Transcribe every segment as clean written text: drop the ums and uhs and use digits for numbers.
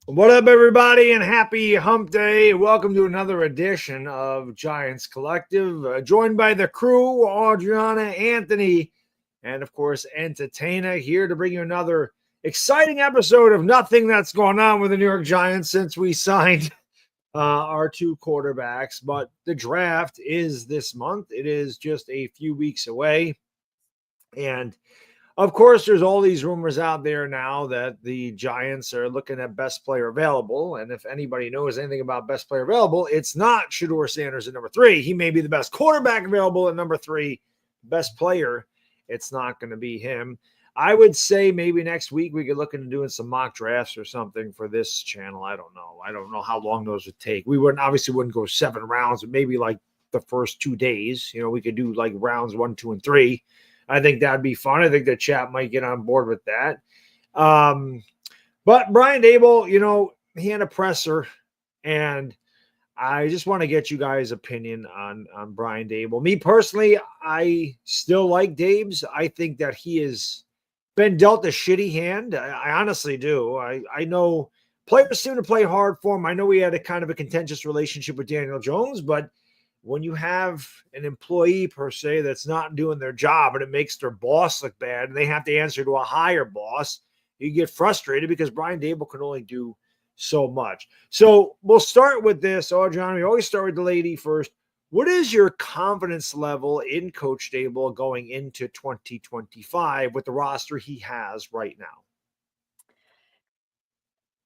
What up, everybody, and happy hump day. Welcome to another edition of Giants Collective, joined by the crew, Adriana, Anthony, and, of course, Entertainer, here to bring you another exciting episode of nothing that's going on with the New York Giants since we signed our two quarterbacks. But the draft is this month. It is just a few weeks away, and of course, there's all these rumors out there now that the Giants are looking at best player available. And if anybody knows anything about best player available, it's not Shedeur Sanders at number 3. He may be the best quarterback available at number 3. Best player, it's not going to be him. I would say maybe next week we could look into doing some mock drafts or something for this channel. I don't know. I don't know how long those would take. We wouldn't go 7 rounds, but maybe like the first 2 days. You know, we could do like rounds 1, 2, and 3. I think that'd be fun. I think the chat might get on board with that. But Brian Daboll, you know, he had a presser, and I just want to get you guys' opinion on Brian Daboll. Me personally, I still like Dabes. I think that he has been dealt a shitty hand. I honestly do. I know players seem to play hard for him. I know he had a kind of a contentious relationship with Daniel Jones, but when you have an employee per se that's not doing their job and it makes their boss look bad and they have to answer to a higher boss, you get frustrated because Brian Daboll can only do so much. So we'll start with this. Oh, John, we always start with the lady first. What is your confidence level in Coach Daboll going into 2025 with the roster he has right now?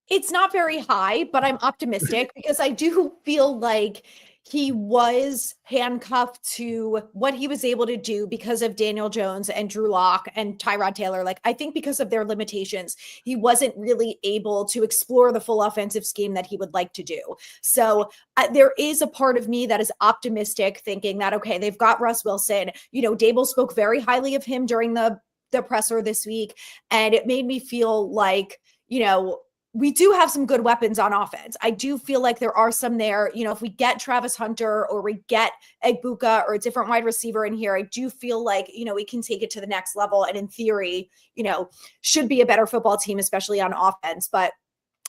It's not very high, but I'm optimistic because I do feel like he was handcuffed to what he was able to do because of Daniel Jones and Drew Lock and Tyrod Taylor. Like, I think because of their limitations, he wasn't really able to explore the full offensive scheme that he would like to do. So there is a part of me that is optimistic, thinking that, okay, they've got Russ Wilson. You know, Daboll spoke very highly of him during the presser this week, and it made me feel like, you know, we do have some good weapons on offense. I do feel like there are some there. You know, if we get Travis Hunter or we get Egbuka or a different wide receiver in here, I do feel like, you know, we can take it to the next level. And in theory, you know, should be a better football team, especially on offense. But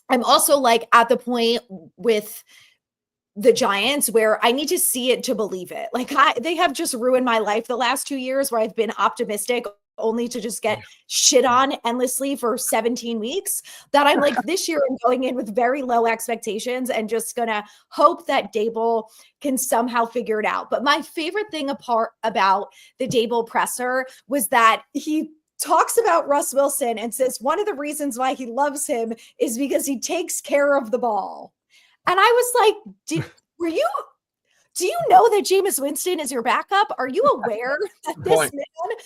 I'm also like at the point with the Giants where I need to see it to believe it. Like they have just ruined my life the last 2 years where I've been optimistic only to just get shit on endlessly for 17 weeks, that I'm like, this year I'm going in with very low expectations and just gonna hope that Daboll can somehow figure it out. But my favorite thing about the Daboll presser was that he talks about Russ Wilson and says one of the reasons why he loves him is because he takes care of the ball. And I was like, do you know that Jameis Winston is your backup? Are you aware that this man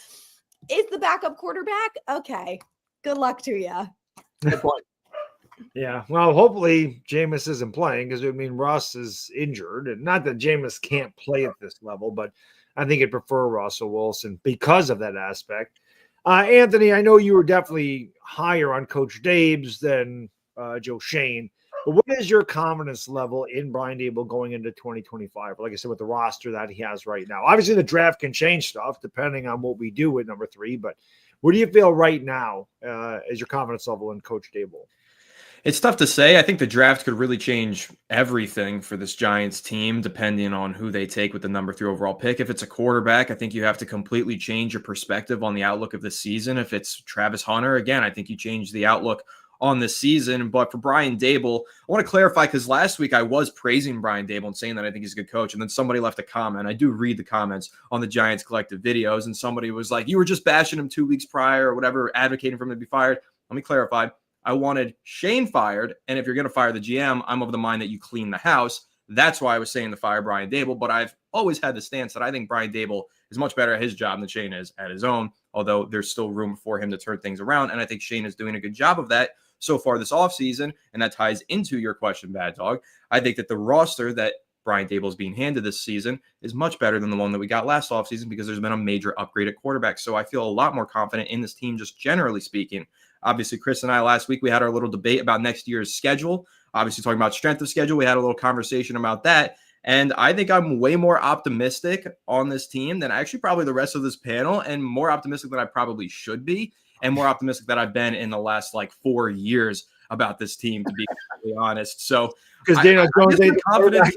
is the backup quarterback? Okay. Good luck to you. Good point. Yeah, well, hopefully Jameis isn't playing because Russ is injured, and not that Jameis can't play at this level, but I think I'd prefer Russell Wilson because of that aspect. Anthony, I know you were definitely higher on Coach Daboll than Joe Schoen, but what is your confidence level in Brian Daboll going into 2025? Like I said, with the roster that he has right now, obviously the draft can change stuff depending on what we do with number 3, but what do you feel right now is your confidence level in Coach Daboll? It's tough to say. I think the draft could really change everything for this Giants team, depending on who they take with the number 3 overall pick. If it's a quarterback, I think you have to completely change your perspective on the outlook of the season. If it's Travis Hunter, again, I think you change the outlook on the season. But for Brian Daboll, I want to clarify because last week I was praising Brian Daboll and saying that I think he's a good coach. And then somebody left a comment. I do read the comments on the Giants Collective videos. And somebody was like, you were just bashing him 2 weeks prior or whatever, advocating for him to be fired. Let me clarify. I wanted Schoen fired, and if you're going to fire the GM, I'm of the mind that you clean the house. That's why I was saying to fire Brian Daboll, but I've always had the stance that I think Brian Daboll is much better at his job than Schoen is at his own, although there's still room for him to turn things around, and I think Schoen is doing a good job of that so far this offseason, and that ties into your question, Bad Dog. I think that the roster that Brian Daboll is being handed this season is much better than the one that we got last offseason because there's been a major upgrade at quarterback, so I feel a lot more confident in this team just generally speaking. Obviously, Chris and I last week, we had our little debate about next year's schedule. Obviously, talking about strength of schedule, we had a little conversation about that. And I think I'm way more optimistic on this team than actually probably the rest of this panel, and more optimistic than I probably should be, and more optimistic than I've been in the last 4 years about this team, to be completely honest. So, because Daniel Jones ain't confident.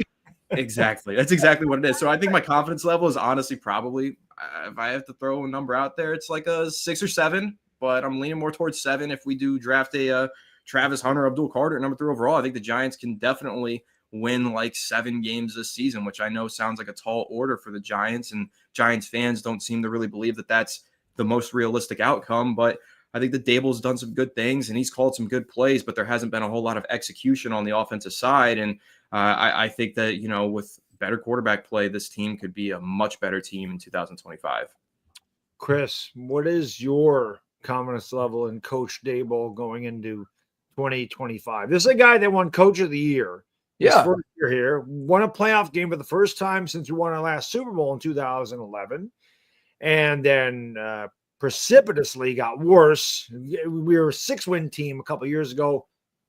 Exactly. That's exactly what it is. So I think my confidence level is honestly probably, if I have to throw a number out there, it's like a 6 or 7. But I'm leaning more towards 7 if we do draft a Travis Hunter, Abdul Carter, number 3 overall. I think the Giants can definitely win 7 games this season, which I know sounds like a tall order for the Giants, and Giants fans don't seem to really believe that that's the most realistic outcome. But I think that Daboll's done some good things, and he's called some good plays, but there hasn't been a whole lot of execution on the offensive side. And I think that, with better quarterback play, this team could be a much better team in 2025. Chris, what is your confidence level in Coach Daboll going into 2025? This is a guy that won Coach of the Year. His first year here, won a playoff game for the first time since we won our last Super Bowl in 2011, and then precipitously got worse. We were a 6-win team a couple of years ago,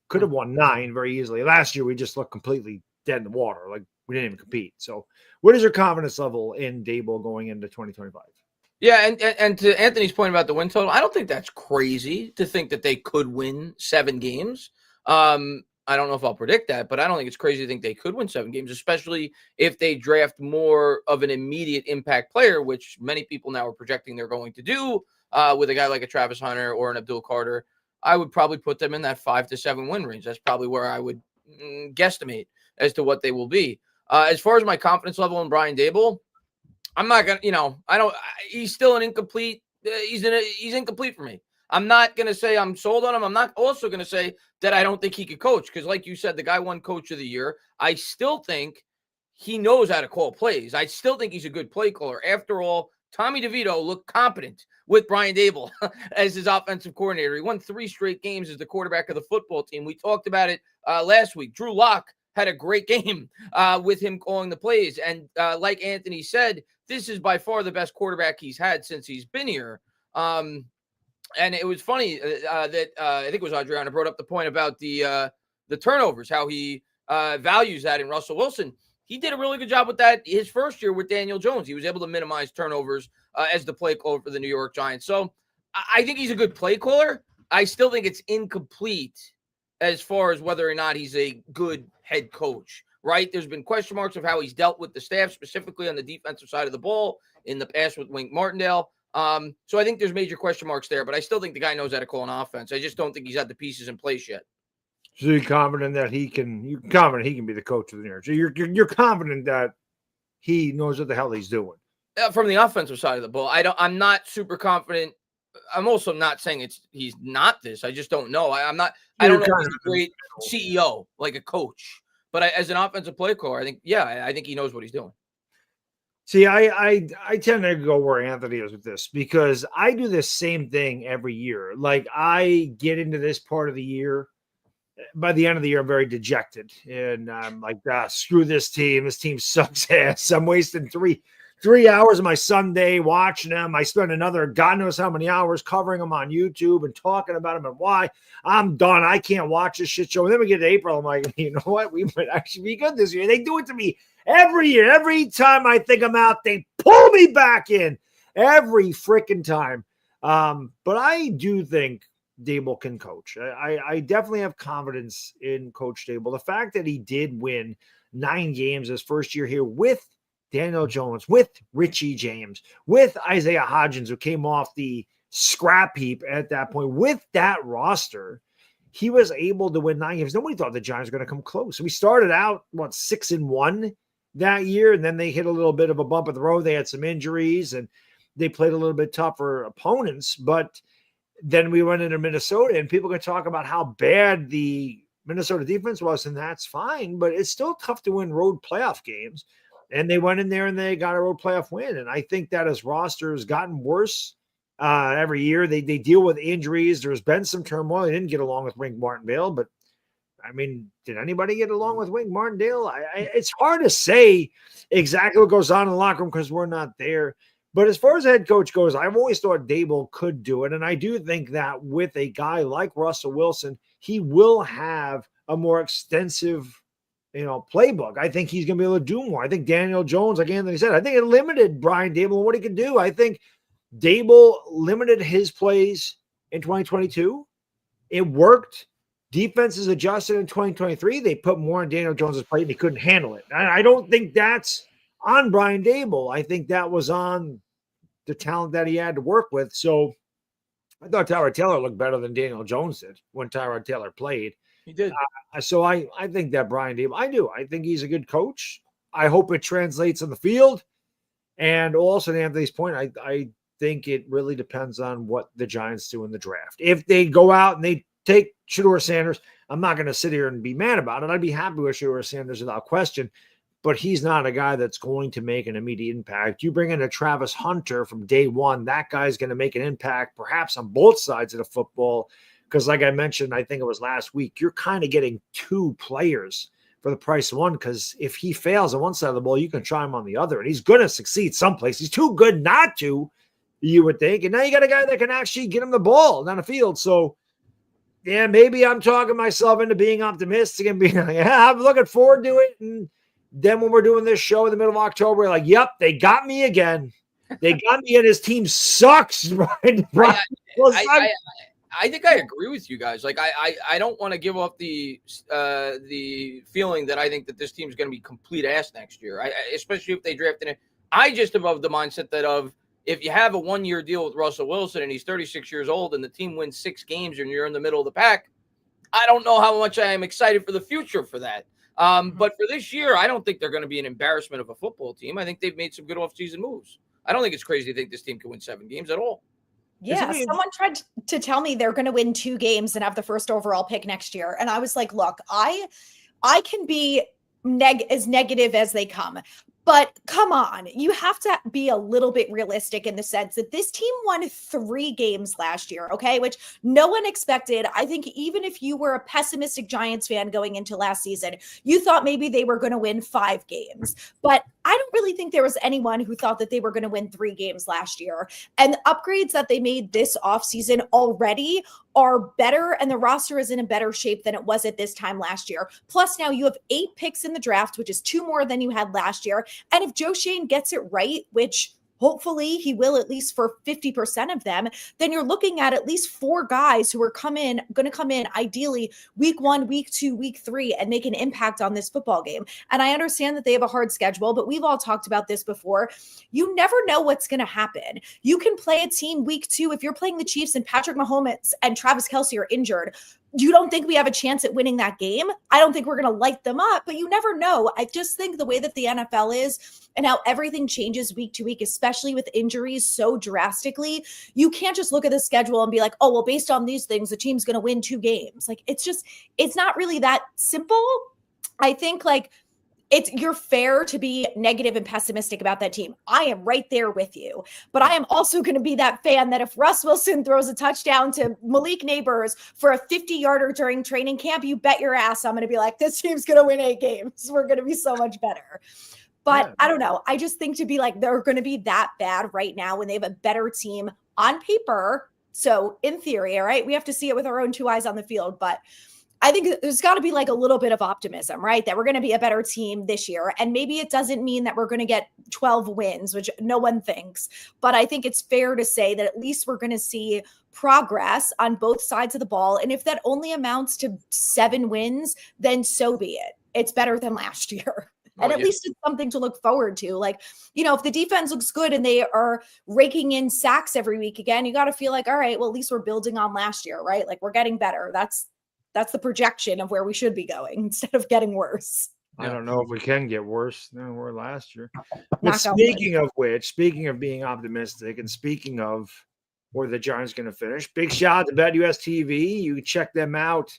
could have won 9 very easily. Last year, we just looked completely dead in the water, we didn't even compete. So, what is your confidence level in Daboll going into 2025? Yeah, and to Anthony's point about the win total, I don't think that's crazy to think that they could win 7 games. I don't know if I'll predict that, but I don't think it's crazy to think they could win 7 games, especially if they draft more of an immediate impact player, which many people now are projecting they're going to do with a guy like a Travis Hunter or an Abdul Carter. I would probably put them in that 5 to 7 win range. That's probably where I would guesstimate as to what they will be. As far as my confidence level in Brian Daboll, I'm not going to, he's still an incomplete. He's incomplete for me. I'm not going to say I'm sold on him. I'm not also going to say that I don't think he could coach because, like you said, the guy won Coach of the Year. I still think he knows how to call plays. I still think he's a good play caller. After all, Tommy DeVito looked competent with Brian Daboll as his offensive coordinator. He won 3 straight games as the quarterback of the football team. We talked about it last week. Drew Lock had a great game with him calling the plays. And like Anthony said, this is by far the best quarterback he's had since he's been here. And it was funny that I think it was Adriana brought up the point about the turnovers, how he values that in Russell Wilson. He did a really good job with that his first year with Daniel Jones. He was able to minimize turnovers as the play caller for the New York Giants. So I think he's a good play caller. I still think it's incomplete as far as whether or not he's a good head coach, right? There's been question marks of how he's dealt with the staff, specifically on the defensive side of the ball in the past with Wink Martindale. So I think there's major question marks there, but I still think the guy knows how to call an offense. I just don't think he's had the pieces in place yet. So you're confident that he can be the coach of the year. So you're confident that he knows what the hell he's doing. From the offensive side of the ball, I'm not super confident I'm also not saying he's not this. I just don't know. I don't know if he's a great CEO, like a coach. But as an offensive play caller, I think he knows what he's doing. See, I tend to go where Anthony is with this because I do the same thing every year. Like I get into this part of the year. By the end of the year, I'm very dejected. And I'm like, screw this team. This team sucks ass. I'm wasting three hours of my Sunday watching them. I spend another God knows how many hours covering them on YouTube and talking about them and why. I'm done. I can't watch this shit show. And then we get to April. I'm like, you know what? We might actually be good this year. They do it to me every year. Every time I think I'm out, they pull me back in every freaking time. But I do think Daboll can coach. I definitely have confidence in Coach Daboll. The fact that he did win 9 games his first year here with Daniel Jones, with Richie James, with Isaiah Hodgins, who came off the scrap heap at that point, with that roster, he was able to win 9 games. Nobody thought the Giants were going to come close. We started out, 6-1 that year, and then they hit a little bit of a bump in the road. They had some injuries, and they played a little bit tougher opponents, but then we went into Minnesota, and people can talk about how bad the Minnesota defense was, and that's fine, but it's still tough to win road playoff games. And they went in there and they got a road playoff win. And I think that his roster has gotten worse every year. They deal with injuries. There's been some turmoil. They didn't get along with Wink Martindale, but I mean, did anybody get along with Wink Martindale? It's hard to say exactly what goes on in the locker room because we're not there. But as far as head coach goes, I've always thought Daboll could do it. And I do think that with a guy like Russell Wilson, he will have a more extensive playbook. I think he's going to be able to do more. I think Daniel Jones, like Anthony said, I think it limited Brian Daboll and what he could do. I think Daboll limited his plays in 2022. It worked. Defenses adjusted in 2023. They put more on Daniel Jones's plate and he couldn't handle it. I don't think that's on Brian Daboll. I think that was on the talent that he had to work with. So I thought Tyrod Taylor looked better than Daniel Jones did when Tyrod Taylor played. He did. So I think that Brian Daboll, I think he's a good coach. I hope it translates on the field. And also to Anthony's point, I think it really depends on what the Giants do in the draft. If they go out and they take Shedeur Sanders, I'm not going to sit here and be mad about it. I'd be happy with Shedeur Sanders without question, but he's not a guy that's going to make an immediate impact. You bring in a Travis Hunter from day one, that guy's going to make an impact perhaps on both sides of the football. Because like I mentioned, I think it was last week, you're kind of getting 2 players for the price of one, because if he fails on one side of the ball, you can try him on the other, and he's going to succeed someplace. He's too good not to, you would think. And now you got a guy that can actually get him the ball down the field. So, yeah, maybe I'm talking myself into being optimistic and being like, yeah, I'm looking forward to it. And then when we're doing this show in the middle of October, we're like, yep, they got me again. They got me, and his team sucks. Right? I think I agree with you guys. Like, I don't want to give off the feeling that I think that this team is going to be complete ass next year, especially if they drafted it. I just am of the mindset that if you have a 1-year deal with Russell Wilson and he's 36 years old and the team wins 6 games and you're in the middle of the pack, I don't know how much I am excited for the future for that. But for this year, I don't think they're going to be an embarrassment of a football team. I think they've made some good offseason moves. I don't think it's crazy to think this team can win 7 games at all. Yeah, someone tried to tell me they're going to win 2 games and have the first overall pick next year. And I was like, look, I can be as negative as they come. But come on, you have to be a little bit realistic in the sense that this team won 3 games last year, okay? Which no one expected. I think even if you were a pessimistic Giants fan going into last season, you thought maybe they were going to win 5 games. But I don't really think there was anyone who thought that they were going to win 3 games last year. And the upgrades that they made this offseason already are better, and the roster is in a better shape than it was at this time last year. Plus, now you have 8 picks in the draft, which is 2 more than you had last year. And if Joe Schoen gets it right, which hopefully he will at least for 50% of them, then you're looking at least 4 guys who are going to come in ideally week 1, week 2, week 3 and make an impact on this football game. And I understand that they have a hard schedule, but we've all talked about this before. You never know what's going to happen. You can play a team week 2 if you're playing the Chiefs and Patrick Mahomes and Travis Kelce are injured. you don't think we have a chance at winning that game. I don't think we're going to light them up, but you never know. I just think the way that the NFL is and how everything changes week to week, especially with injuries so drastically, you can't just look at the schedule and be like, oh, well, based on these things, the team's going to win 2 games. Like, it's not really that simple. I think you're fair to be negative and pessimistic about that team. I am right there with you, but I am also going to be that fan that if Russ Wilson throws a touchdown to Malik Neighbors for a 50-yarder during training camp, you bet your ass I'm going to be like, this team's going to win 8 games. We're going to be so much better. But I don't know. I just think to be like, they're going to be that bad right now when they have a better team on paper. So in theory, all right, we have to see it with our own 2 eyes on the field, but I think there's got to be like a little bit of optimism, right? That we're going to be a better team this year. And maybe it doesn't mean that we're going to get 12 wins, which no one thinks. But I think it's fair to say that at least we're going to see progress on both sides of the ball. And if that only amounts to 7 wins, then so be it. It's better than last year. And at least it's something to look forward to. Like, if the defense looks good and they are raking in sacks every week again, you got to feel like, all right, well, at least we're building on last year, right? Like we're getting better. That's the projection of where we should be going instead of getting worse. I don't know if we can get worse than we were last year. But speaking of being optimistic and speaking of where the Giants going to finish, big shout out to BetUS TV. You can check them out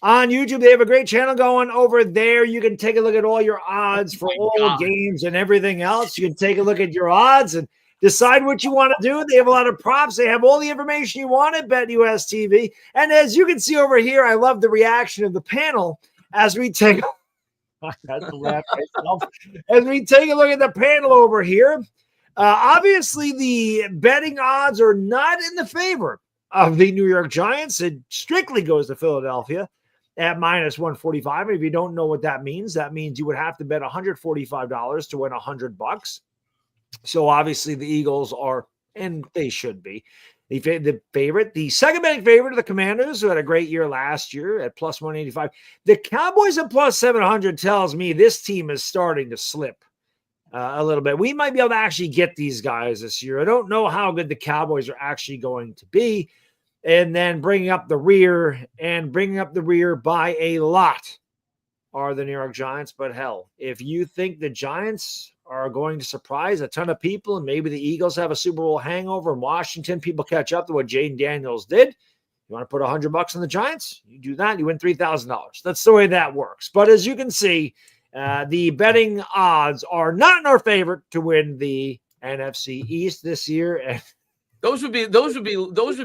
on YouTube. They have a great channel going over there. You can take a look at all your odds for all games and everything else. You can take a look at your odds and decide what you want to do. They have a lot of props. They have all the information you want at BetUS TV. And as you can see over here, I love the reaction of the panel as we take as we take a look at the panel over here. Obviously, the betting odds are not in the favor of the New York Giants. It strictly goes to Philadelphia at -145. And if you don't know what that means you would have to bet $145 to win $100. So obviously the Eagles are, and they should be, the favorite. The second betting favorite are the Commanders, who had a great year last year at +185. The Cowboys at +700 tells me this team is starting to slip a little bit. We might be able to actually get these guys this year. I don't know how good the Cowboys are actually going to be. And then bringing up the rear by a lot are the New York Giants. But hell, if you think the Giants are going to surprise a ton of people and maybe the Eagles have a Super Bowl hangover in Washington, people catch up to what Jaden Daniels did. You want to put $100 on the Giants? You do that, you win $3,000. That's the way that works. But as you can see, the betting odds are not in our favor to win the NFC East this year. And those would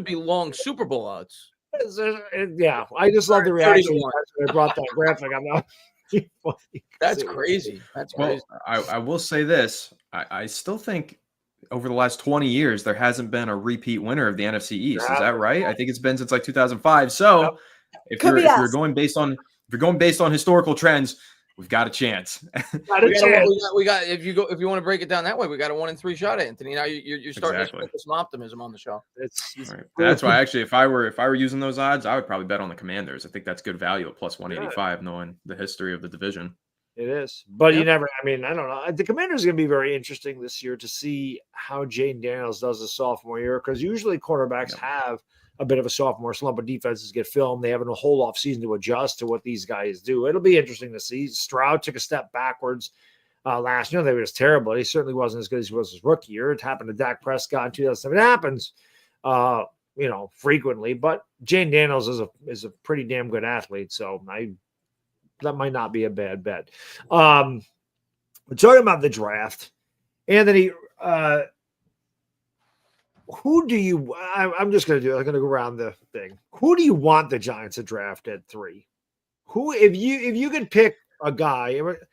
be long Super Bowl odds. Yeah, I just love the reaction. I brought that graphic. I'm not. That's crazy. That's crazy. Well, I will say this. I still think over the last 20 years, there hasn't been a repeat winner of the NFC East. Is that right? I think it's been since like 2005. So if you're going based on historical trends, we've got a chance. We got if you want to break it down that way, we got a 1-in-3 shot, Anthony. Now you're starting to put some optimism on the show. Right. That's why actually, if I were using those odds, I would probably bet on the Commanders. I think that's good value at +185, knowing the history of the division. It is, but you never. I mean, I don't know. The Commanders are going to be very interesting this year to see how Jaden Daniels does his sophomore year, because usually quarterbacks have a bit of a sophomore slump, but defenses get filmed. They have a whole off season to adjust to what these guys do. It'll be interesting to see. Stroud took a step backwards last year. They were just terrible. He certainly wasn't as good as he was his rookie year. It happened to Dak Prescott in 2007. It happens, frequently. But Jaden Daniels is a pretty damn good athlete. So that might not be a bad bet. We're talking about the draft, Anthony. Who do you? I'm just going to do. I'm going to go around the thing. Who do you want the Giants to draft at 3? Who, if you could pick a guy, we're going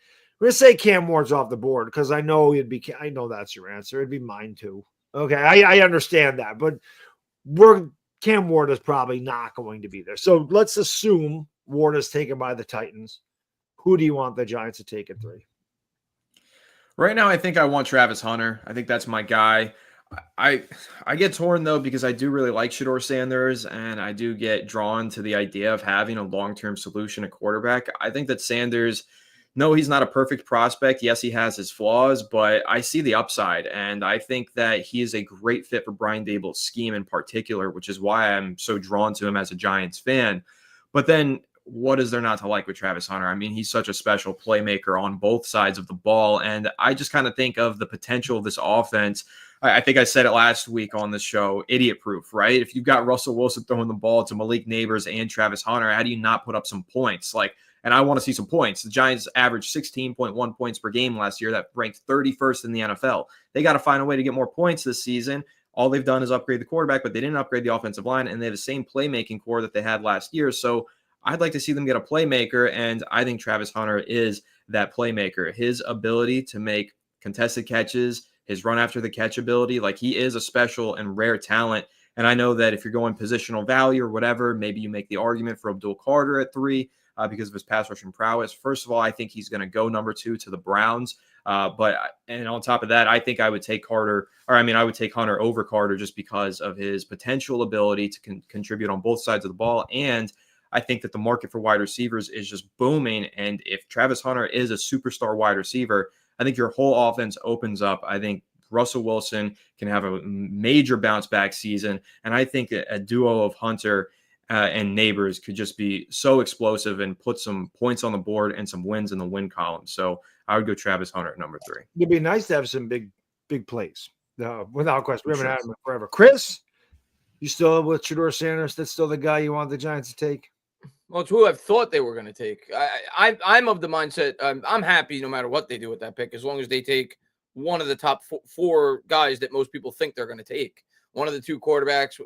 to say Cam Ward's off the board because I know I know that's your answer. It'd be mine too. Okay, I understand that, but Cam Ward is probably not going to be there. So let's assume Ward is taken by the Titans. Who do you want the Giants to take at 3? Right now, I think I want Travis Hunter. I think that's my guy. I get torn, though, because I do really like Shedeur Sanders, and I do get drawn to the idea of having a long-term solution at quarterback. I think that Sanders, no, he's not a perfect prospect. Yes, he has his flaws, but I see the upside, and I think that he is a great fit for Brian Daboll's scheme in particular, which is why I'm so drawn to him as a Giants fan. But then what is there not to like with Travis Hunter? I mean, he's such a special playmaker on both sides of the ball. And I just kind of think of the potential of this offense. I think I said it last week on the show, idiot proof, right? If you've got Russell Wilson throwing the ball to Malik Neighbors and Travis Hunter, how do you not put up some points? And I want to see some points. The Giants averaged 16.1 points per game last year. That ranked 31st in the NFL. They got to find a way to get more points this season. All they've done is upgrade the quarterback, but they didn't upgrade the offensive line, and they have the same playmaking core that they had last year. So I'd like to see them get a playmaker, and I think Travis Hunter is that playmaker. His ability to make contested catches, his run after the catch ability, he is a special and rare talent. And I know that if you're going positional value or whatever, maybe you make the argument for Abdul Carter at 3 because of his pass rushing prowess. First of all, I think he's going to go number 2 to the Browns. And on top of that, I think I would take I would take Hunter over Carter just because of his potential ability to contribute on both sides of the ball. And I think that the market for wide receivers is just booming. And if Travis Hunter is a superstar wide receiver, I think your whole offense opens up. I think Russell Wilson can have a major bounce back season. And I think a duo of Hunter and Neighbors could just be so explosive and put some points on the board and some wins in the win column. So I would go Travis Hunter at number 3. It'd be nice to have some big plays. Without question. We haven't had him forever. Chris, you still with Shedeur Sanders? That's still the guy you want the Giants to take? Well, it's who I've thought they were going to take. I'm of the mindset I'm happy no matter what they do with that pick, as long as they take one of the top four guys that most people think they're going to take. One of the 2 quarterbacks,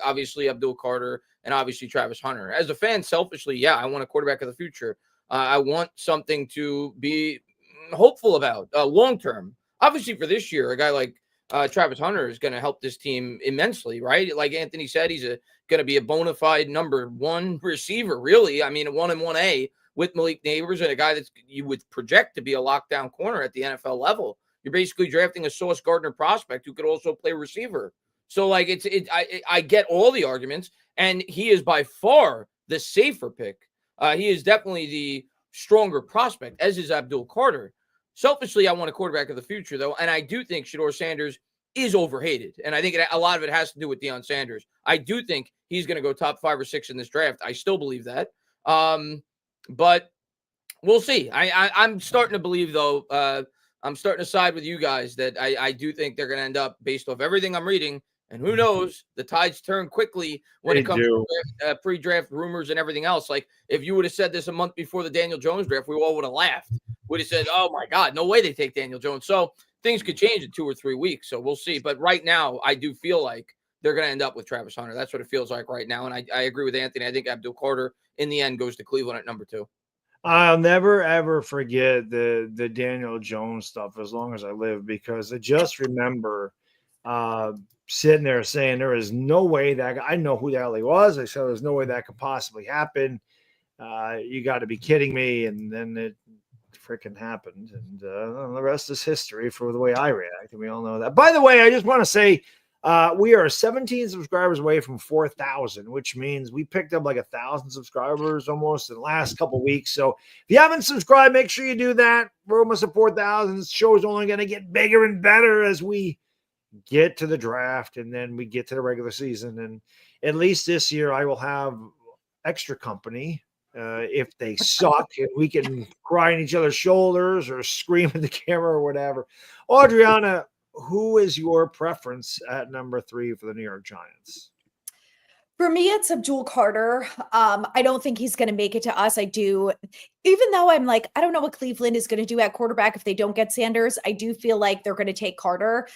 obviously Abdul Carter and obviously Travis Hunter. As a fan, selfishly, I want a quarterback of the future. I want something to be hopeful about long term. Obviously, for this year, a guy like Travis Hunter is going to help this team immensely, right? Like Anthony said, he's going to be a bona fide number 1 receiver, really. I mean, a 1 and 1A with Malik Neighbors and a guy that you would project to be a lockdown corner at the NFL level. You're basically drafting a Sauce Gardner prospect who could also play receiver. So, I get all the arguments, and he is by far the safer pick. He is definitely the stronger prospect, as is Abdul Carter. Selfishly, I want a quarterback of the future, though, and I do think Shedeur Sanders is overhated, and I think a lot of it has to do with Deion Sanders. I do think he's going to go top 5 or 6 in this draft. I still believe that, but we'll see. I'm starting to believe, though, I'm starting to side with you guys that I do think they're going to end up, based off everything I'm reading, and who knows, the tides turn quickly when it comes to pre-draft rumors and everything else. Like, if you would have said this a month before the Daniel Jones draft, we all would have laughed. Would have said, oh my God, no way they take Daniel Jones. So things could change in 2 or 3 weeks. So we'll see. But right now, I do feel like they're going to end up with Travis Hunter. That's what it feels like right now. And I agree with Anthony. I think Abdul Carter in the end goes to Cleveland at number 2. I'll never, ever forget the Daniel Jones stuff as long as I live, because I just remember sitting there saying there is no way that I know who the hell he was. I said, there's no way that could possibly happen. You got to be kidding me. And then it freaking happened. And the rest is history for the way I react. And we all know that. By the way, I just want to say we are 17 subscribers away from 4,000, which means we picked up like 1,000 subscribers almost in the last couple of weeks. So if you haven't subscribed, make sure you do that. We're almost at 4,000. This show is only going to get bigger and better as we get to the draft and then we get to the regular season. And at least this year I will have extra company. If they suck, and we can cry on each other's shoulders or scream at the camera or whatever. Adriana, who is your preference at number 3 for the New York Giants? For me, it's Abdul Carter. I don't think he's going to make it to us. I do, even though I'm like, I don't know what Cleveland is going to do at quarterback if they don't get Sanders. I do feel like they're going to take Carter.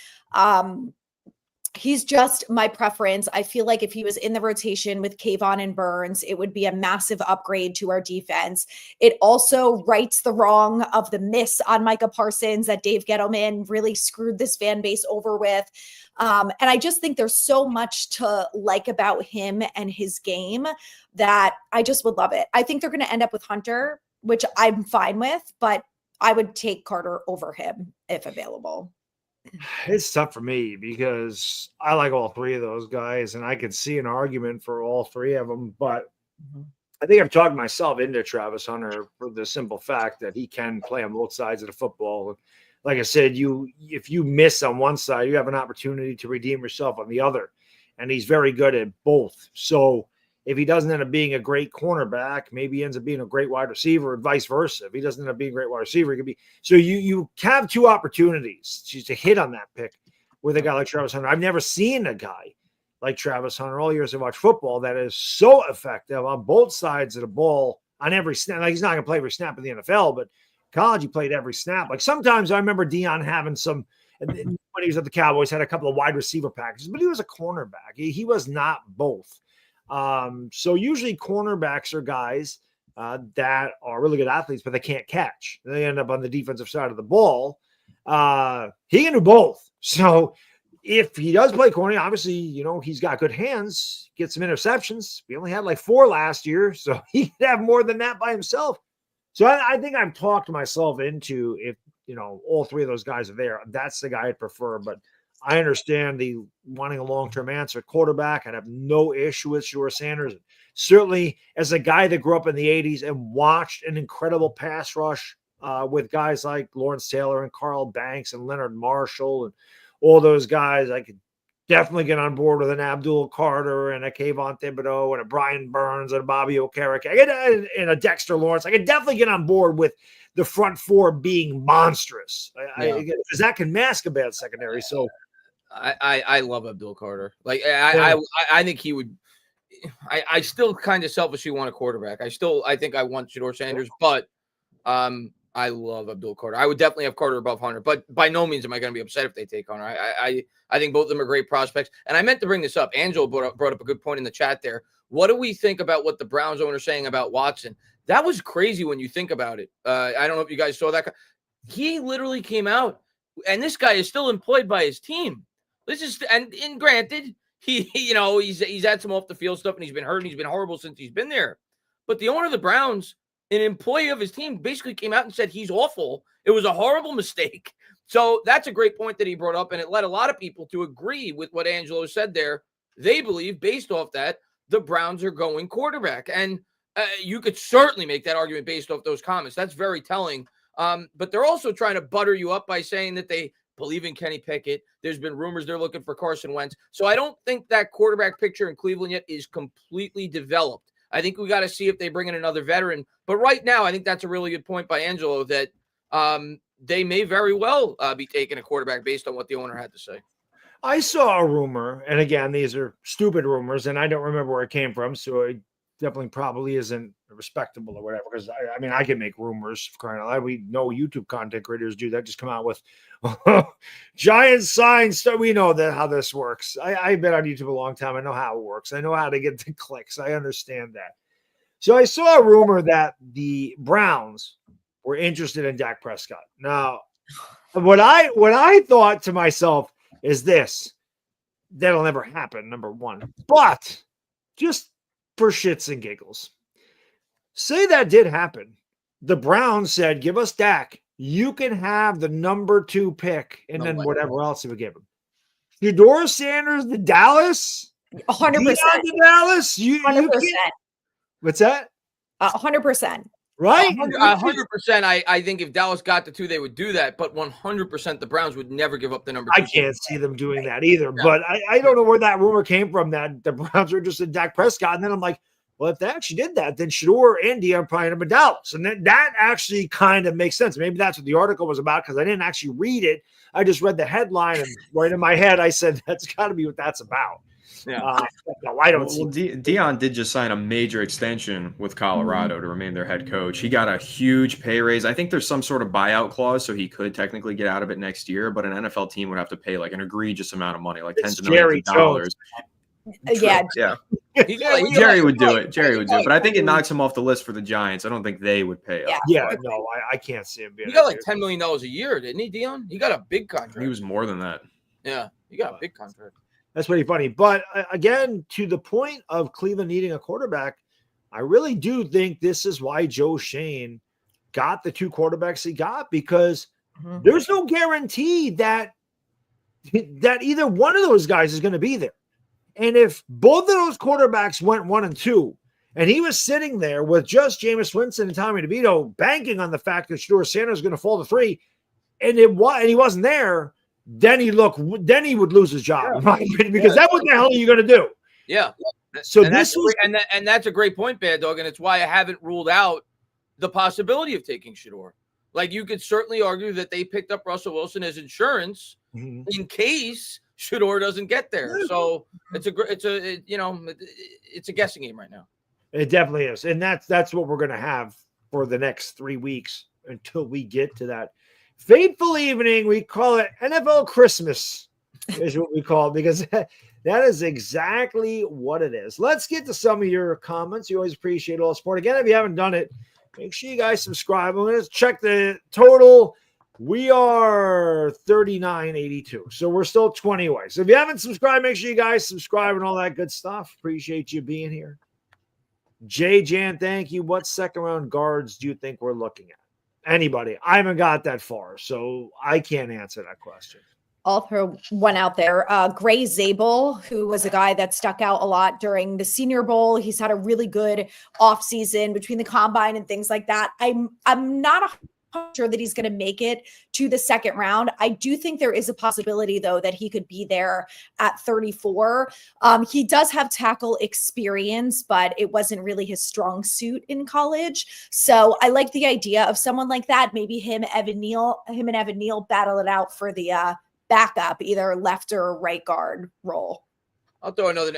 He's just my preference. I feel like if he was in the rotation with Kayvon and Burns, it would be a massive upgrade to our defense. It also rights the wrong of the miss on Micah Parsons that Dave Gettleman really screwed this fan base over with. And I just think there's so much to like about him and his game that I just would love it. I think they're going to end up with Hunter, which I'm fine with, but I would take Carter over him if available. It's tough for me because I like all 3 of those guys, and I could see an argument for all 3 of them. But I think I've talked myself into Travis Hunter for the simple fact that he can play on both sides of the football. Like I said, if you miss on one side, you have an opportunity to redeem yourself on the other, and he's very good at both. So if he doesn't end up being a great cornerback, maybe he ends up being a great wide receiver, and vice versa. If he doesn't end up being a great wide receiver, he could be. So you have two opportunities to hit on that pick with a guy like Travis Hunter. I've never seen a guy like Travis Hunter all years I've watched football that is so effective on both sides of the ball on every snap. Like, he's not going to play every snap in the NFL, but college he played every snap. Like, sometimes I remember Deion having some, when he was at the Cowboys, had a couple of wide receiver packages, but he was a cornerback. He was not both. So usually cornerbacks are guys that are really good athletes, but they can't catch. They end up on the defensive side of the ball. He can do both. So if he does play corner, obviously, he's got good hands, get some interceptions. We only had like 4 last year, so he could have more than that by himself. So I think I've talked myself into, if, all 3 of those guys are there, that's the guy I'd prefer. But I understand the wanting a long-term answer. Quarterback, I'd have no issue with Shedeur Sanders. Certainly, as a guy that grew up in the 80s and watched an incredible pass rush with guys like Lawrence Taylor and Carl Banks and Leonard Marshall and all those guys, I could definitely get on board with an Abdul Carter and a Kayvon Thibodeau and a Brian Burns and a Bobby Okereke and a Dexter Lawrence. I could definitely get on board with the front 4 being monstrous, because that can mask a bad secondary. So I love Abdul Carter. Like, I think he would. I still kind of selfishly want a quarterback. I think I want Shedeur Sanders, but I love Abdul Carter. I would definitely have Carter above Hunter, but by no means am I going to be upset if they take Hunter. I think both of them are great prospects. And I meant to bring this up. Angelo brought up a good point in the chat there. What do we think about what the Browns owner is saying about Watson? That was crazy when you think about it. I don't know if you guys saw that. He literally came out, and this guy is still employed by his team. And granted, he's had some off the field stuff, and he's been hurt, and he's been horrible since he's been there. But the owner of the Browns, an employee of his team, basically came out and said he's awful. It was a horrible mistake. So that's a great point that he brought up, and it led a lot of people to agree with what Angelo said there. They believe, based off that, the Browns are going quarterback. And you could certainly make that argument based off those comments. That's very telling. But they're also trying to butter you up by saying that they believe in Kenny Pickett. There's been rumors they're looking for Carson Wentz. So I don't think that quarterback picture in Cleveland yet is completely developed. I think we got to see if they bring in another veteran. But right now, I think that's a really good point by Angelo that they may very well be taking a quarterback based on what the owner had to say. I saw a rumor, and again, these are stupid rumors, and I don't remember where it came from, so it definitely probably isn't respectable or whatever, because I can make rumors for crying out loud. We know YouTube content creators do that, just come out with giant signs. So we know that how this works. I've been on YouTube a long time. I know how it works. I know how to get the clicks. I understand that. So I saw a rumor that the Browns were interested in Dak Prescott. Now, what I thought to myself is this: that'll never happen, number one. But just for shits and giggles, say that did happen. The Browns said, give us Dak. You can have the number 2 pick, and then whatever else he would give him. Shedeur Sanders to Dallas? 100%. To Dallas? 100%. What's that? 100%. Right? 100%. I think if Dallas got the 2, they would do that. But 100%, the Browns would never give up the number 2. I can't see them doing that either. No. But I don't know where that rumor came from that the Browns are interested in Dak Prescott. And then I'm like, well, if they actually did that, then Shedeur and Deion probably end up in Dallas. And then that actually kind of makes sense. Maybe that's what the article was about, because I didn't actually read it. I just read the headline, and right in my head, I said, that's got to be what that's about. Yeah. No, I don't see. Deion did just sign a major extension with Colorado to remain their head coach. He got a huge pay raise. I think there's some sort of buyout clause, so he could technically get out of it next year, but an NFL team would have to pay like an egregious amount of money, like tens of millions of dollars. Yeah. Jerry would do it. But I think it knocks him off the list for the Giants. I don't think they would pay up. Yeah, no, I can't see him being. He got like $10 million a year, didn't he, Deion? He got a big contract. He was more than that. Yeah, he got a big contract. That's pretty funny. But again, to the point of Cleveland needing a quarterback, I really do think this is why Joe Schoen got the 2 quarterbacks he got, because there's no guarantee that either one of those guys is going to be there. And if both of those quarterbacks went 1 and 2, and he was sitting there with just Jameis Winston and Tommy DeVito banking on the fact that Shedeur Sanders is going to fall to 3, and he wasn't there, then he would lose his job, because that's what the hell are you going to do? Yeah. So and this was that's a great point, Bad Dog, and it's why I haven't ruled out the possibility of taking Shedeur. Like, you could certainly argue that they picked up Russell Wilson as insurance in case Shedeur doesn't get there. So it's a guessing game right now. It definitely is, and that's what we're going to have for the next 3 weeks until we get to that fateful evening. We call it NFL Christmas, is what we call it, because that is exactly what it is. Let's get to some of your comments. You always appreciate all the support. Again, if you haven't done it, make sure you guys subscribe. I'm going to check the total. We are 39.82, so we're still 20 away. So if you haven't subscribed, make sure you guys subscribe and all that good stuff. Appreciate you being here. Jay Jan, thank you. What second round guards do you think we're looking at? Anybody? I haven't got that far, so I can't answer that question. I'll throw one out there. Gray Zabel, who was a guy that stuck out a lot during the Senior Bowl. He's had a really good offseason between the combine and things like that. I'm not sure that he's going to make it to the second round. I do think there is a possibility, though, that he could be there at 34. He does have tackle experience, but it wasn't really his strong suit in college. So I like the idea of someone like that. Maybe him and Evan Neal battle it out for the backup, either left or right guard role. I'll throw another.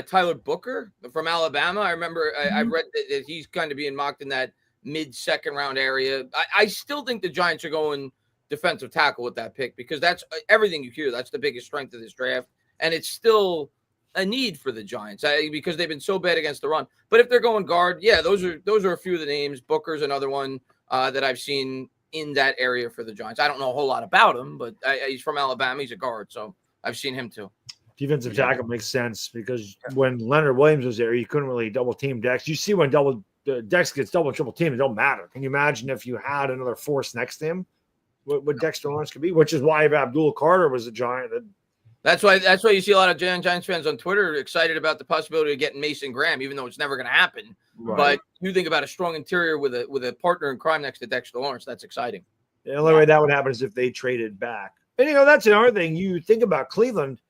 Tyler Booker from Alabama. I remember I read that he's kind of being mocked in that mid-second round area. I still think the Giants are going defensive tackle with that pick, because that's everything you hear. That's the biggest strength of this draft, and it's still a need for the Giants because they've been so bad against the run. But if they're going guard, yeah, those are a few of the names. Booker's another one that I've seen in that area for the Giants. I don't know a whole lot about him, but he's from Alabama. He's a guard, so I've seen him too. Defensive tackle makes sense, because when Leonard Williams was there, you couldn't really double team Dex. You see when Dex gets double triple team, it don't matter. Can you imagine if you had another force next to him? What Dexter Lawrence could be, which is why Abdul Carter was a Giant. That's why you see a lot of Giants fans on Twitter excited about the possibility of getting Mason Graham, even though it's never going to happen. Right. But you think about a strong interior with a partner in crime next to Dexter Lawrence. That's exciting. The only way that would happen is if they traded back. And, that's another thing. You think about Cleveland,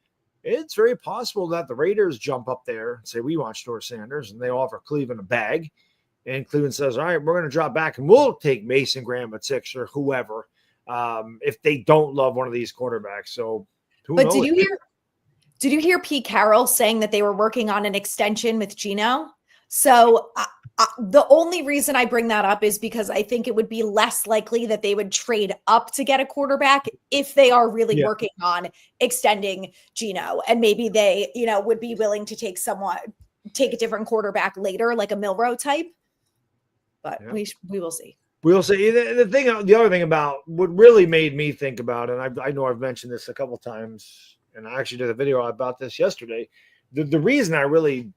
it's very possible that the Raiders jump up there and say, we want Shedeur Sanders, and they offer Cleveland a bag. And Cleveland says, all right, we're going to drop back and we'll take Mason Graham at 6 or whoever if they don't love one of these quarterbacks. So who knows? Did you hear Pete Carroll saying that they were working on an extension with Geno? So the only reason I bring that up is because I think it would be less likely that they would trade up to get a quarterback if they are really working on extending Geno, and maybe they, would be willing to take a different quarterback later, like a Milroe type. But we will see. We'll see. The other thing about what really made me think about, and I know I've mentioned this a couple times, and I actually did a video about this yesterday. The reason I really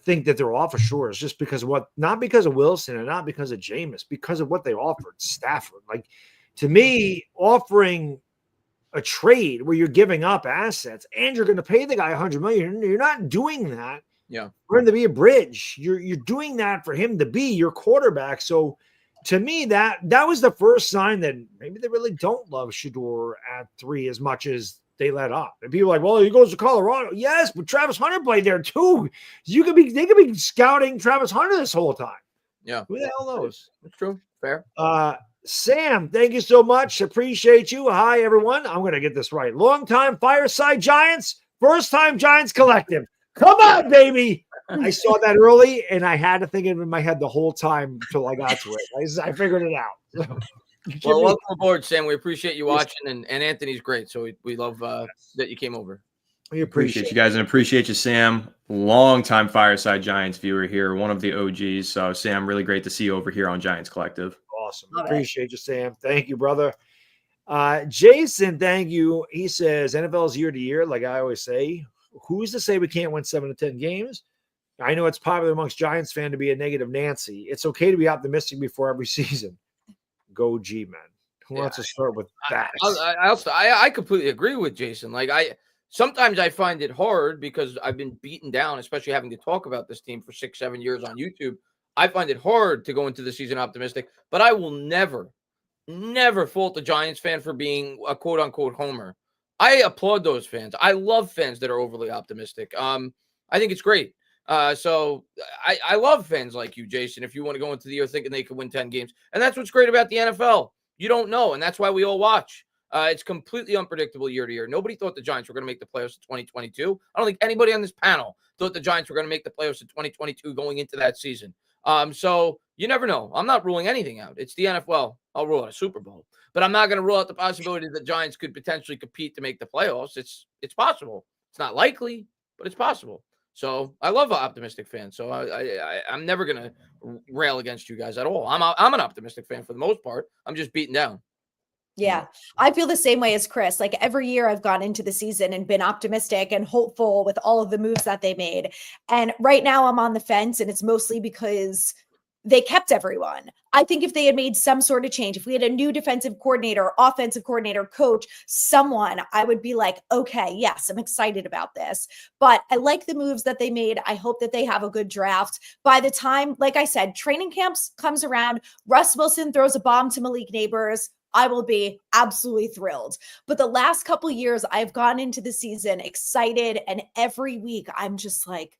think that they're off ashore is just because of not because of Wilson and not because of Jameis, because of what they offered Stafford. Like, to me, offering a trade where you're giving up assets and you're going to pay the guy $100 million, you're not doing that. Yeah, for him to be a bridge. You're doing that for him to be your quarterback. So to me, that was the first sign that maybe they really don't love Shedeur at 3 as much as they let up. And people are like, well, he goes to Colorado. Yes, but Travis Hunter played there too. They could be scouting Travis Hunter this whole time. Yeah. Who the hell knows? That's true. Fair. Sam, thank you so much. Appreciate you. Hi, everyone. I'm going to get this right. Long-time Fireside Giants, first-time Giants Collective. Come on, baby. I saw that early, and I had to think it in my head the whole time until I got to it. I figured it out. Well, welcome aboard, Sam. We appreciate you watching, and Anthony's great, so we love that you came over. We appreciate you guys, and appreciate you, Sam. Long-time Fireside Giants viewer here, one of the OGs. So, Sam, really great to see you over here on Giants Collective. Awesome. Appreciate you, Sam. Thank you, brother. Jason, thank you. He says, NFL's year to year, like I always say. Who's to say we can't win 7 to 10 games? I know it's popular amongst Giants fans to be a negative Nancy. It's okay to be optimistic before every season. Go G-Men. Who wants to start with that? I completely agree with Jason. Like, sometimes I find it hard because I've been beaten down, especially having to talk about this team for 6-7 years on YouTube. I find it hard to go into the season optimistic, but I will never fault the Giants fan for being a quote unquote homer. I applaud those fans. I love fans that are overly optimistic. I think it's great. So I love fans like you, Jason, if you want to go into the year thinking they could win 10 games. And that's what's great about the NFL. You don't know, and that's why we all watch. It's completely unpredictable year to year. Nobody thought the Giants were going to make the playoffs in 2022. I don't think anybody on this panel thought the Giants were going to make the playoffs in 2022 going into that season. So you never know. I'm not ruling anything out. It's the NFL. I'll rule out a Super Bowl, but I'm not going to rule out the possibility that the Giants could potentially compete to make the playoffs. It's possible. It's not likely, but it's possible. So I love optimistic fans. So I'm never going to rail against you guys at all. I'm an optimistic fan for the most part. I'm just beaten down. Yeah, I feel the same way as Chris. Like every year I've gone into the season and been optimistic and hopeful with all of the moves that they made. And right now I'm on the fence, and it's mostly because they kept everyone. I think if they had made some sort of change, if we had a new defensive coordinator, offensive coordinator, coach, someone, I would be like, okay, yes, I'm excited about this. But I like the moves that they made. I hope that they have a good draft. By the time, like I said, training camps comes around, Russ Wilson throws a bomb to Malik Neighbors, I will be absolutely thrilled. But the last couple years, I've gone into the season excited, and every week I'm just like,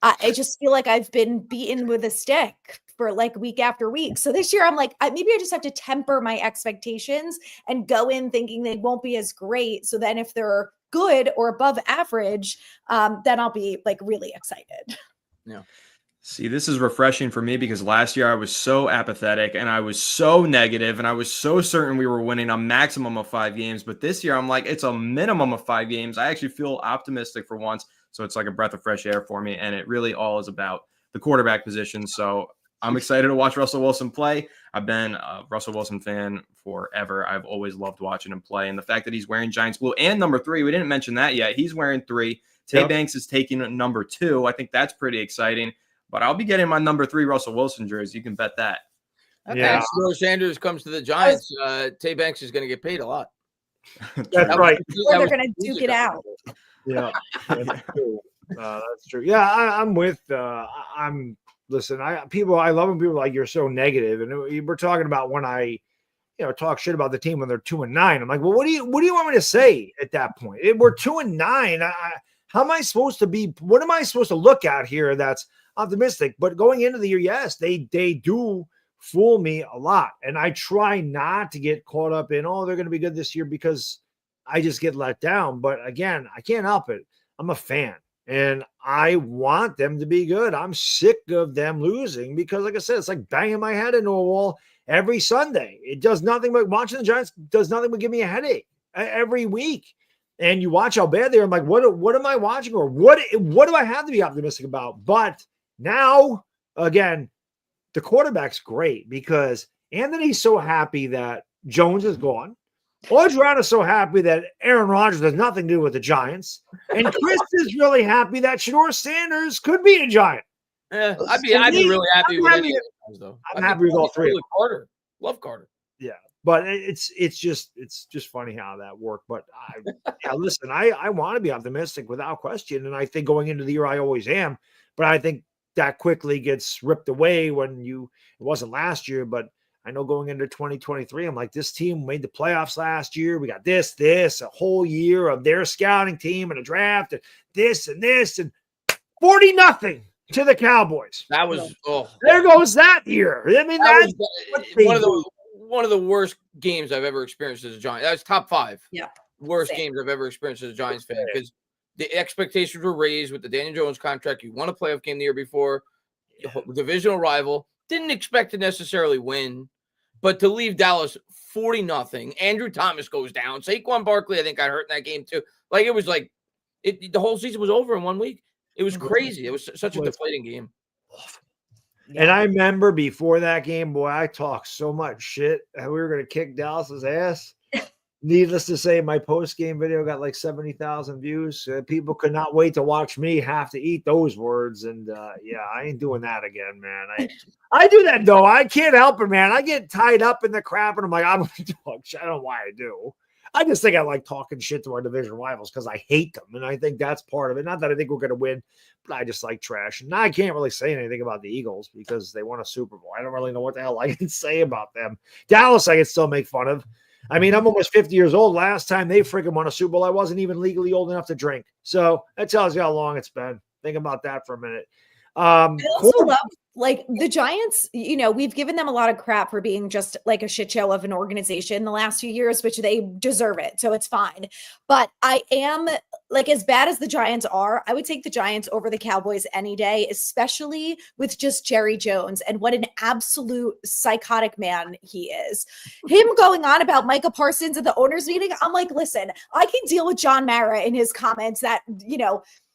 I just feel like I've been beaten with a stick for like week after week. So this year I'm like, maybe I just have to temper my expectations and go in thinking they won't be as great. So then if they're good or above average, then I'll be like really excited. Yeah. See, this is refreshing for me because last year I was so apathetic and I was so negative and I was so certain we were winning a maximum of 5 games. But this year I'm like, it's a minimum of 5 games. I actually feel optimistic for once. So it's like a breath of fresh air for me. And it really all is about the quarterback position. So I'm excited to watch Russell Wilson play. I've been a Russell Wilson fan forever. I've always loved watching him play. And the fact that he's wearing Giants blue and number 3, we didn't mention that yet. He's wearing 3. Tay Banks is taking number 2. I think that's pretty exciting. But I'll be getting my number 3 Russell Wilson jersey. You can bet that. Yeah. If Sanders comes to the Giants, Tay Banks is going to get paid a lot. That's right. Or they're going to duke it out. Yeah, that's true. That's true. Yeah, I'm with. Listen. I love when people are like, you're so negative, and we're talking about when I, talk shit about the team when they're 2-9. I'm like, well, what do you want me to say at that point? We're 2-9. How am I supposed to be? What am I supposed to look at here that's optimistic? But going into the year, yes, they do fool me a lot. And I try not to get caught up in, they're going to be good this year, because I just get let down. But again, I can't help it. I'm a fan and I want them to be good. I'm sick of them losing because, like I said, it's like banging my head into a wall every Sunday. It does nothing but watching the Giants does nothing but give me a headache every week. And you watch how bad they are. I'm like, what am I watching? Or what do I have to be optimistic about? But now, again, the quarterback's great because Anthony's so happy that Jones is gone. Adriana's so happy that Aaron Rodgers has nothing to do with the Giants. And Chris is really happy that Shador Sanders could be a Giant. I'd be really happy with any of those, though. I'm happy with all 3. Carter. Love Carter. Yeah. But it's just funny how that worked. But listen, I want to be optimistic without question. And I think going into the year, I always am. But I think that quickly gets ripped away when it wasn't last year. But I know going into 2023, I'm like, this team made the playoffs last year. We got this, a whole year of their scouting team and a draft and this and 40-0 to the Cowboys. That was, there goes that year. I mean, that's one of the worst games I've ever experienced as a Giant. That was top 5. Yeah. Worst games I've ever experienced as a Giants fan, because the expectations were raised with the Daniel Jones contract. You won a playoff game the year before, divisional rival. Didn't expect to necessarily win, but to leave Dallas 40-0. Andrew Thomas goes down. Saquon Barkley, I think, got hurt in that game too. Like, it was like the whole season was over in 1 week. It was crazy. It was such a deflating game. Yeah. And I remember before that game, boy, I talked so much shit that we were going to kick Dallas's ass. Needless to say, my post-game video got like 70,000 views. People could not wait to watch me have to eat those words. And I ain't doing that again, man. I do that, though. I can't help it, man. I get tied up in the crap, and I'm like, I'm going to talk shit. I don't know why I do. I just think I like talking shit to our division rivals because I hate them. And I think that's part of it. Not that I think we're going to win, but I just like trash. And I can't really say anything about the Eagles because they won a Super Bowl. I don't really know what the hell I can say about them. Dallas, I can still make fun of. I mean, I'm almost 50 years old. Last time they freaking won a Super Bowl, I wasn't even legally old enough to drink. So that tells you how long it's been. Think about that for a minute. I also love like the Giants, we've given them a lot of crap for being just like a shit show of an organization the last few years, which they deserve it. So it's fine. But I am like, as bad as the Giants are, I would take the Giants over the Cowboys any day, especially with just Jerry Jones and what an absolute psychotic man he is. Him going on about Micah Parsons at the owners meeting. I'm like, listen, I can deal with John Mara in his comments that,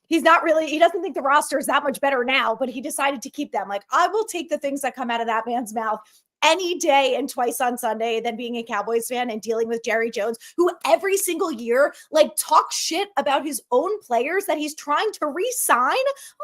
he doesn't think the roster is that much better now, but he decided to keep them. Like, I will take the things that come out of that man's mouth any day and twice on Sunday than being a Cowboys fan and dealing with Jerry Jones, who every single year, like, talks shit about his own players that he's trying to re-sign. I'm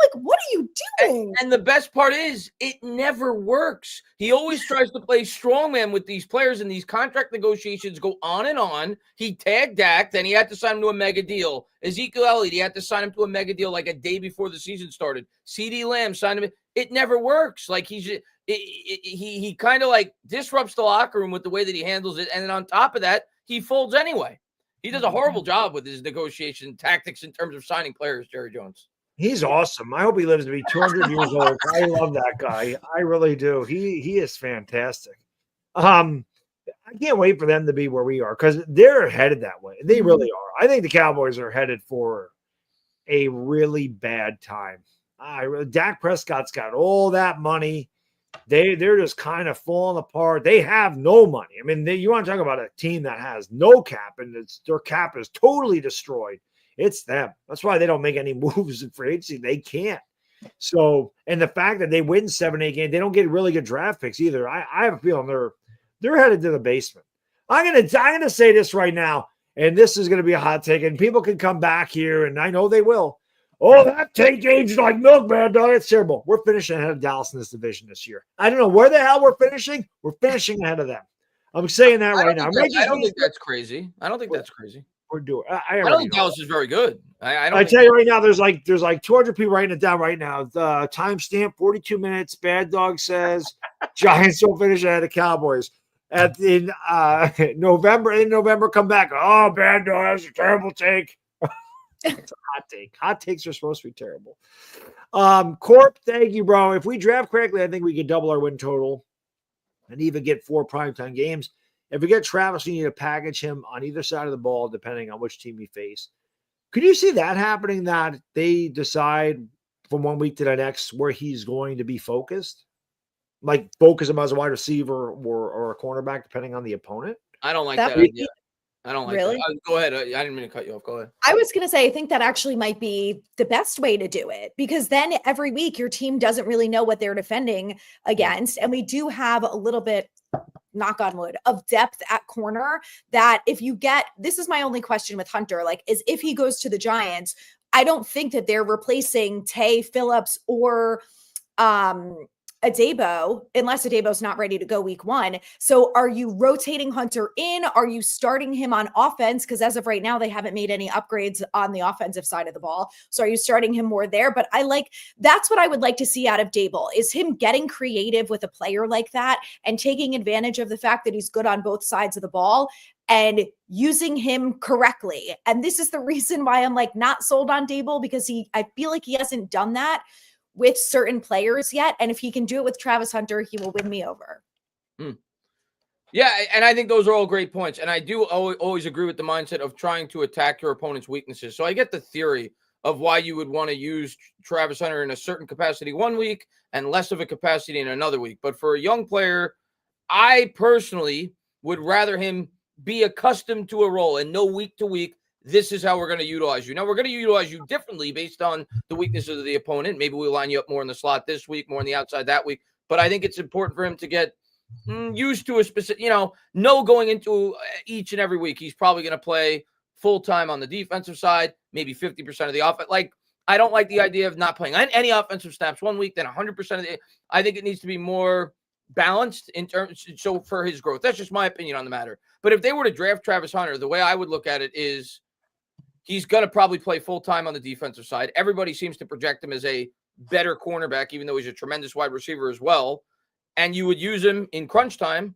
like, what are you doing? And the best part is it never works. He always tries to play strongman with these players, and these contract negotiations go on and on. He tagged Dak, then he had to sign him to a mega deal. Ezekiel Elliott, he had to sign him to a mega deal like a day before the season started. CeeDee Lamb signed him. It never works. Like, he kind of like disrupts the locker room with the way that he handles it. And then on top of that, he folds anyway. He does a horrible job with his negotiation tactics in terms of signing players, Jerry Jones. He's awesome. I hope he lives to be 200 years old. I love that guy. I really do. He is fantastic. I can't wait for them to be where we are because they're headed that way. They really are. I think the Cowboys are headed for a really bad time. Dak Prescott's got all that money. They're just kind of falling apart. They have no money. I mean, you want to talk about a team that has no cap, and their cap is totally destroyed. It's them. That's why they don't make any moves in free agency. They can't. So, and the fact that they win 7-8 games, they don't get really good draft picks either. I have a feeling they're headed to the basement. I'm gonna say this right now, and this is gonna be a hot take, and people can come back here, and I know they will. Oh, that take aged like milk, man, dog. It's terrible. We're finishing ahead of Dallas in this division this year. I don't know where the hell we're finishing. We're finishing ahead of them. I'm saying that right now. I don't think that's crazy. I don't think that's crazy. We're doing. I don't think Dallas is very good. I tell you right now, there's like 200 people writing it down right now. The timestamp 42 minutes. Bad Dog says Giants will finish ahead of Cowboys. In November, come back. Oh, Bad Dog, that's a terrible take. It's a hot take. Hot takes are supposed to be terrible. Corp, thank you, bro. If we draft correctly, I think we could double our win total and even get 4 primetime games. If we get Travis, we need to package him on either side of the ball, depending on which team we face. Could you see that happening, that they decide from one week to the next where he's going to be focused? Like focus him as a wide receiver or a cornerback, depending on the opponent? I don't like that idea. I don't like really? that. Go ahead. I didn't mean to cut you off. Go ahead. I was going to say, I think that actually might be the best way to do it, because then every week your team doesn't really know what they're defending against. And we do have a little bit, knock on wood, of depth at corner that if you get, this is my only question with Hunter, like, is if he goes to the Giants, I don't think that they're replacing Tay Phillips or Daboll, unless Daboll's not ready to go week 1. So are you rotating Hunter in? Are you starting him on offense? Because as of right now, they haven't made any upgrades on the offensive side of the ball. So are you starting him more there? But that's what I would like to see out of Daboll, is him getting creative with a player like that and taking advantage of the fact that he's good on both sides of the ball and using him correctly. And this is the reason why I'm like not sold on Daboll, because I feel like he hasn't done that with certain players yet. And if he can do it with Travis Hunter, he will win me over. Yeah, and I think those are all great points. And I do always agree with the mindset of trying to attack your opponent's weaknesses. So I get the theory of why you would want to use Travis Hunter in a certain capacity one week and less of a capacity in another week. But for a young player, I personally would rather him be accustomed to a role and know week to week, this is how we're going to utilize you. Now, we're going to utilize you differently based on the weaknesses of the opponent. Maybe we'll line you up more in the slot this week, more on the outside that week. But I think it's important for him to get used to a specific, know going into each and every week, he's probably going to play full-time on the defensive side, maybe 50% of the offense. Like, I don't like the idea of not playing any offensive snaps one week, then 100% of the – I think it needs to be more balanced in terms – so for his growth. That's just my opinion on the matter. But if they were to draft Travis Hunter, the way I would look at it is – he's going to probably play full-time on the defensive side. Everybody seems to project him as a better cornerback, even though he's a tremendous wide receiver as well. And you would use him in crunch time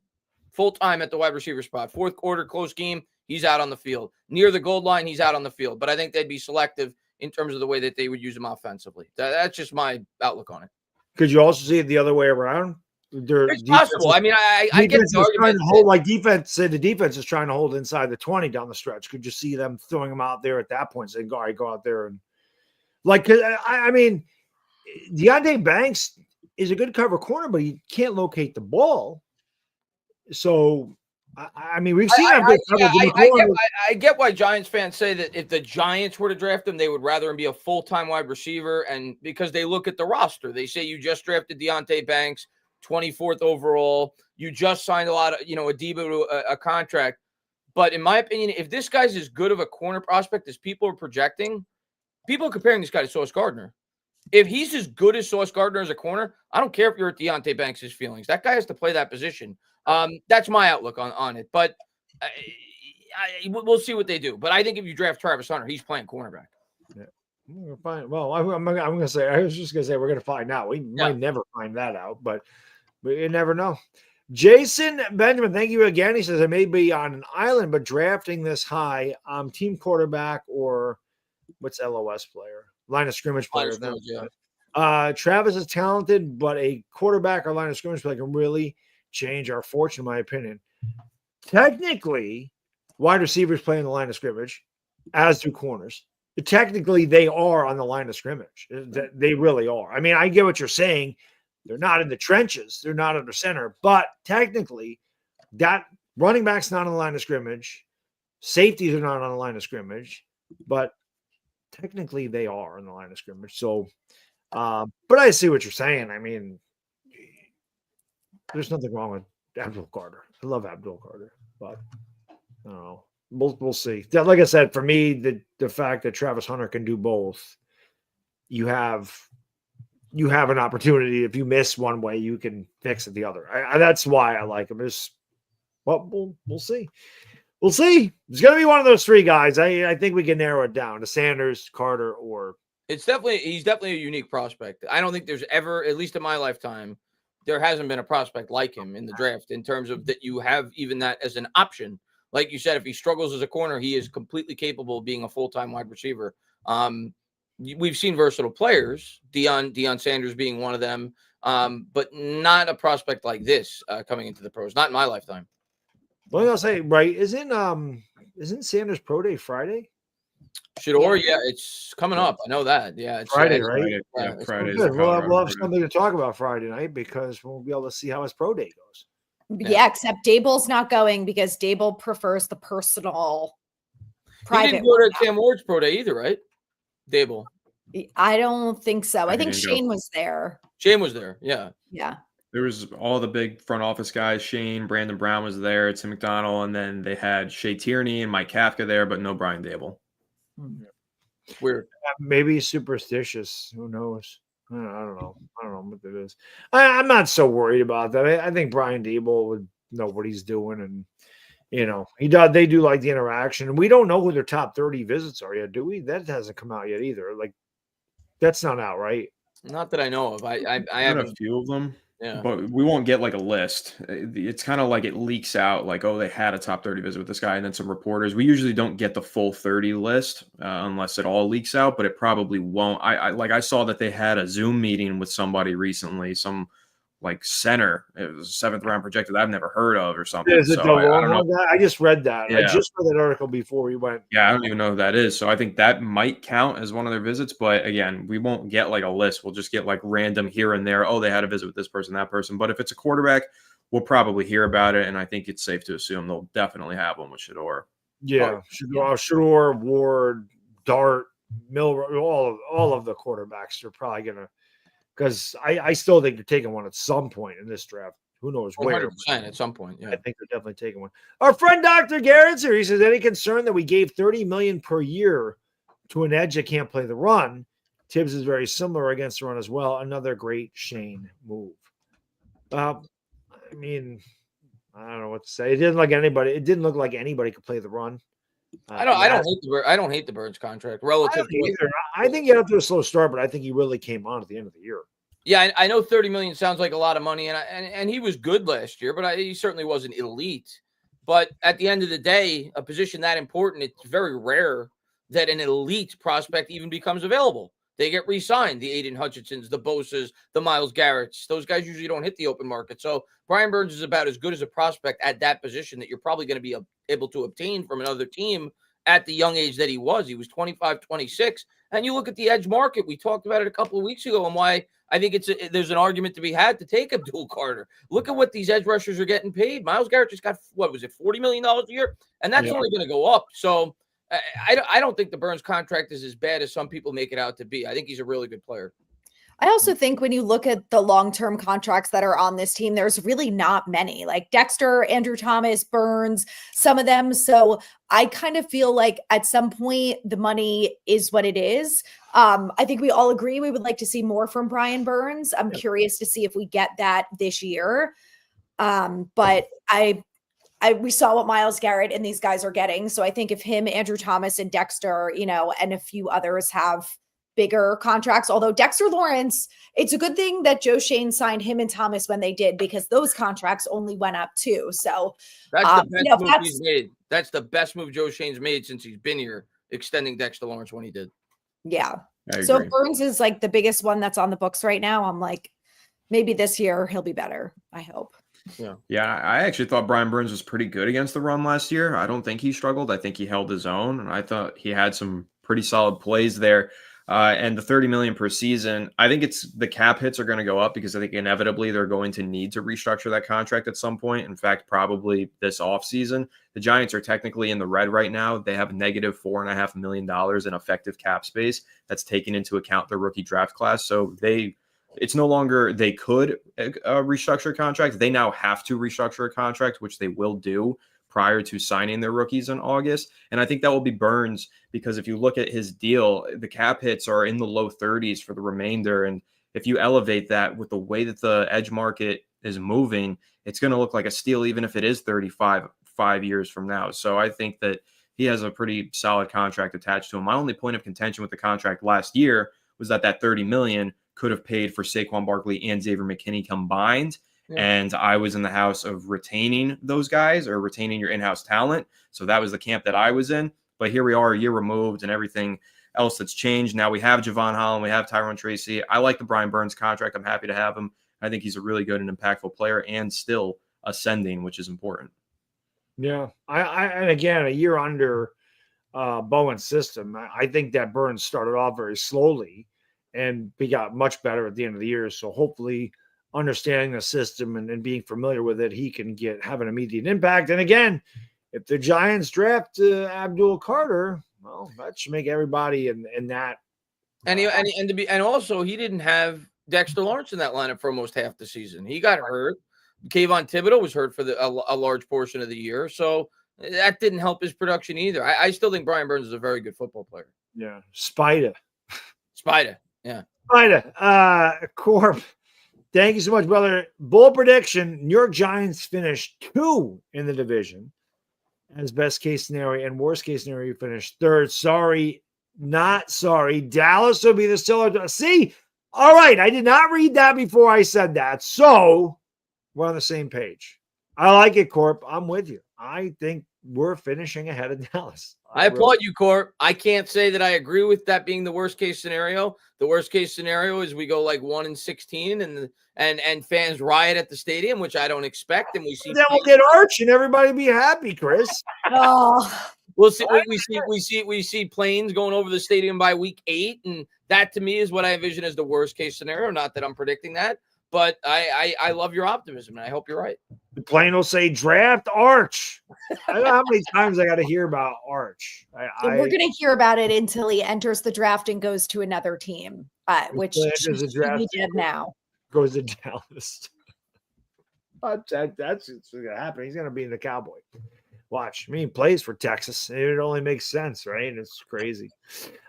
full-time at the wide receiver spot. Fourth quarter, close game, he's out on the field. Near the goal line, he's out on the field. But I think they'd be selective in terms of the way that they would use him offensively. That's just my outlook on it. Could you also see it the other way around? It's possible. I mean, I get the argument. The defense is trying to hold inside the 20 down the stretch. Could you see them throwing them out there at that point? Saying, "All right, go out there and like." I mean, Deonte Banks is a good cover corner, but he can't locate the ball. So, I mean, we've seen that. I get why Giants fans say that if the Giants were to draft him, they would rather him be a full-time wide receiver, and because they look at the roster, they say you just drafted Deonte Banks, 24th overall. You just signed a Debo to a contract. But in my opinion, if this guy's as good of a corner prospect as people are projecting, people are comparing this guy to Sauce Gardner. If he's as good as Sauce Gardner as a corner, I don't care if you're at Deonte Banks' feelings. That guy has to play that position. That's my outlook on it. But we'll see what they do. But I think if you draft Travis Hunter, he's playing cornerback. Yeah. We're fine. Well, I'm going to say, I was just going to say, we're going to find out. We might never find that out, but you never know. Jason Benjamin, thank you again. He says, I may be on an island, but drafting this high, team quarterback or what's LOS player? Line of scrimmage player. Travis is talented, but a quarterback or line of scrimmage player can really change our fortune, in my opinion. Technically, wide receivers play in the line of scrimmage, as do corners. Technically, they are on the line of scrimmage. They really are. I mean, I get what you're saying. They're not in the trenches. They're not under center. But technically, that running back's not on the line of scrimmage. Safeties are not on the line of scrimmage. But technically, they are on the line of scrimmage. So, but I see what you're saying. I mean, there's nothing wrong with Abdul Carter. I love Abdul Carter. But I don't know. We'll see. Like I said, for me, the fact that Travis Hunter can do both, you have an opportunity. If you miss one way, you can fix it the other. That's why I like him. We'll see. We'll see. It's going to be one of those three guys. I think we can narrow it down to Sanders, Carter, or he's definitely a unique prospect. I don't think there's ever, at least in my lifetime, there hasn't been a prospect like him in the draft in terms of that you have even that as an option. Like you said, if he struggles as a corner, he is completely capable of being a full-time wide receiver. We've seen versatile players, Deion Sanders being one of them, but not a prospect like this coming into the pros. Not in my lifetime. Well, I'll say, right, isn't Sanders Pro Day Friday? Shador, yeah, it's coming up. I know that. Yeah, it's Friday, right? Yeah, Friday. We'll have something to talk about Friday night because we'll be able to see how his pro day goes. Yeah, except Daboll's not going because Daboll prefers the personal, private. He didn't go to Cam Ward's pro day either, right? Daboll. I don't think so. I think Shane was there. Shane was there. Yeah. Yeah. There was all the big front office guys. Shane, Brandon Brown was there, Tim McDonald, and then they had Shea Tierney and Mike Kafka there, but no Brian Daboll. Weird. Maybe he's superstitious. Who knows? I don't know. I don't know what it is. I'm not so worried about that. I think Brian Daboll would know what he's doing, and they do like the interaction. And we don't know who their top 30 visits are yet, do we? That hasn't come out yet either. Like that's not out, right? Not that I know of. I have a few of them. Yeah. But we won't get like a list. It's kind of like it leaks out like, oh, they had a top 30 visit with this guy and then some reporters. We usually don't get the full 30 list unless it all leaks out, but it probably won't. I saw that they had a Zoom meeting with somebody recently, some like center. It was a 7th round projected I've never heard of or something. Is it the long one? I just read that. Yeah. I just read that article before we went. Yeah, I don't even know who that is. So I think that might count as one of their visits. But again, we won't get like a list. We'll just get like random here and there. Oh, they had a visit with this person, that person. But if it's a quarterback, we'll probably hear about it. And I think it's safe to assume they'll definitely have one with Shador. Yeah, Shador, Ward, Dart, Milroe, all of the quarterbacks are probably going to. Because I still think they're taking one at some point in this draft. Who knows where? 100% at some point. Yeah, I think they're definitely taking one. Our friend Dr. Garrett's here. He says, any concern that we gave $30 million per year to an edge that can't play the run? Tibbs is very similar against the run as well. Another great Shane move. I mean, I don't know what to say. It didn't look like anybody could play the run. I don't hate the Burns contract relative to I think he had to do a slow start, but I think he really came on at the end of the year. Yeah, I know 30 million sounds like a lot of money, and he was good last year, but he certainly wasn't elite. But at the end of the day, a position that important, it's very rare that an elite prospect even becomes available. They get re-signed, the Aiden Hutchinsons, the Bosas, the Myles Garretts. Those guys usually don't hit the open market. So Brian Burns is about as good as a prospect at that position that you're probably going to be able to obtain from another team at the young age that he was. He was 25, 26. And you look at the edge market. We talked about it a couple of weeks ago and why I think there's an argument to be had to take Abdul Carter. Look at what these edge rushers are getting paid. Myles Garrett just got, what was it, $40 million a year? And that's only going to go up. So I don't think the Burns contract is as bad as some people make it out to be. I think he's a really good player. I also think when you look at the long-term contracts that are on this team, there's really not many, like Dexter, Andrew Thomas, Burns, some of them. So I kind of feel like at some point the money is what it is. I think we all agree we would like to see more from Brian Burns. I'm curious to see if we get that this year. But we saw what Myles Garrett and these guys are getting. So I think if him, Andrew Thomas, and Dexter, and a few others have bigger contracts, although Dexter Lawrence, it's a good thing that Joe Shane signed him and Thomas when they did, because those contracts only went up too. So that's the best move he's made. That's the best move Joe Shane's made since he's been here, extending Dexter Lawrence when he did. Yeah. So if Burns is like the biggest one that's on the books right now, I'm like, maybe this year he'll be better. I hope. Yeah, I actually thought Brian Burns was pretty good against the run last year. I don't think he struggled. I think he held his own, and I thought he had some pretty solid plays there. And the 30 million per season, I think the cap hits are going to go up because I think inevitably they're going to need to restructure that contract at some point. In fact, probably this offseason. The Giants are technically in the red right now. They have negative $4.5 million in effective cap space. That's taken into account their rookie draft class. So it's no longer they could restructure a contract. They now have to restructure a contract, which they will do prior to signing their rookies in August. And I think that will be Burns, because if you look at his deal, the cap hits are in the low 30s for the remainder. And if you elevate that with the way that the edge market is moving, it's going to look like a steal, even if it is 35 5 years from now. So I think that he has a pretty solid contract attached to him. My only point of contention with the contract last year was that 30 million could have paid for Saquon Barkley and Xavier McKinney combined. And I was in the house of retaining those guys, or retaining your in-house talent. So that was the camp that I was in. But here we are a year removed, and everything else that's changed. Now we have Javon Holland, we have Tyrone Tracy. I like the Brian Burns contract. I'm happy to have him. I think he's a really good and impactful player, and still ascending, which is important. Yeah. And again, a year under Bowen's system, I think that Burns started off very slowly and he got much better at the end of the year. So hopefully, understanding the system and being familiar with it, he can have an immediate impact. And again, if the Giants draft Abdul Carter, well, that should make everybody in that. And also he didn't have Dexter Lawrence in that lineup for almost half the season. He got hurt. Kayvon Thibodeau was hurt for a large portion of the year, so that didn't help his production either. I still think Brian Burns is a very good football player. Yeah, Spider. Yeah. Spider. Corp. Thank you so much, brother. Bold prediction: New York Giants finish 2 in the division as best case scenario, and worst case scenario, you finish 3rd. Sorry, not sorry. Dallas will be the still. See, all right. I did not read that before I said that, so we're on the same page. I like it, Corp. I'm with you. I think we're finishing ahead of Dallas. I applaud you, Corp. I can't say that I agree with that being the worst case scenario. The worst case scenario is we go like 1-16 and fans riot at the stadium, which I don't expect. And we see then we'll get Arch and everybody be happy, Chris. We'll see. We see planes going over the stadium by week 8, and that to me is what I envision as the worst case scenario. Not that I'm predicting that, but I love your optimism, and I hope you're right. The plane will say draft Arch. I don't know how many times I got to hear about Arch. We're going to hear about it until he enters the draft and goes to another team, which he did now. Goes to Dallas. That's going to happen. He's going to be in the Cowboy. Watch. I mean, he plays for Texas. It only makes sense, right? It's crazy.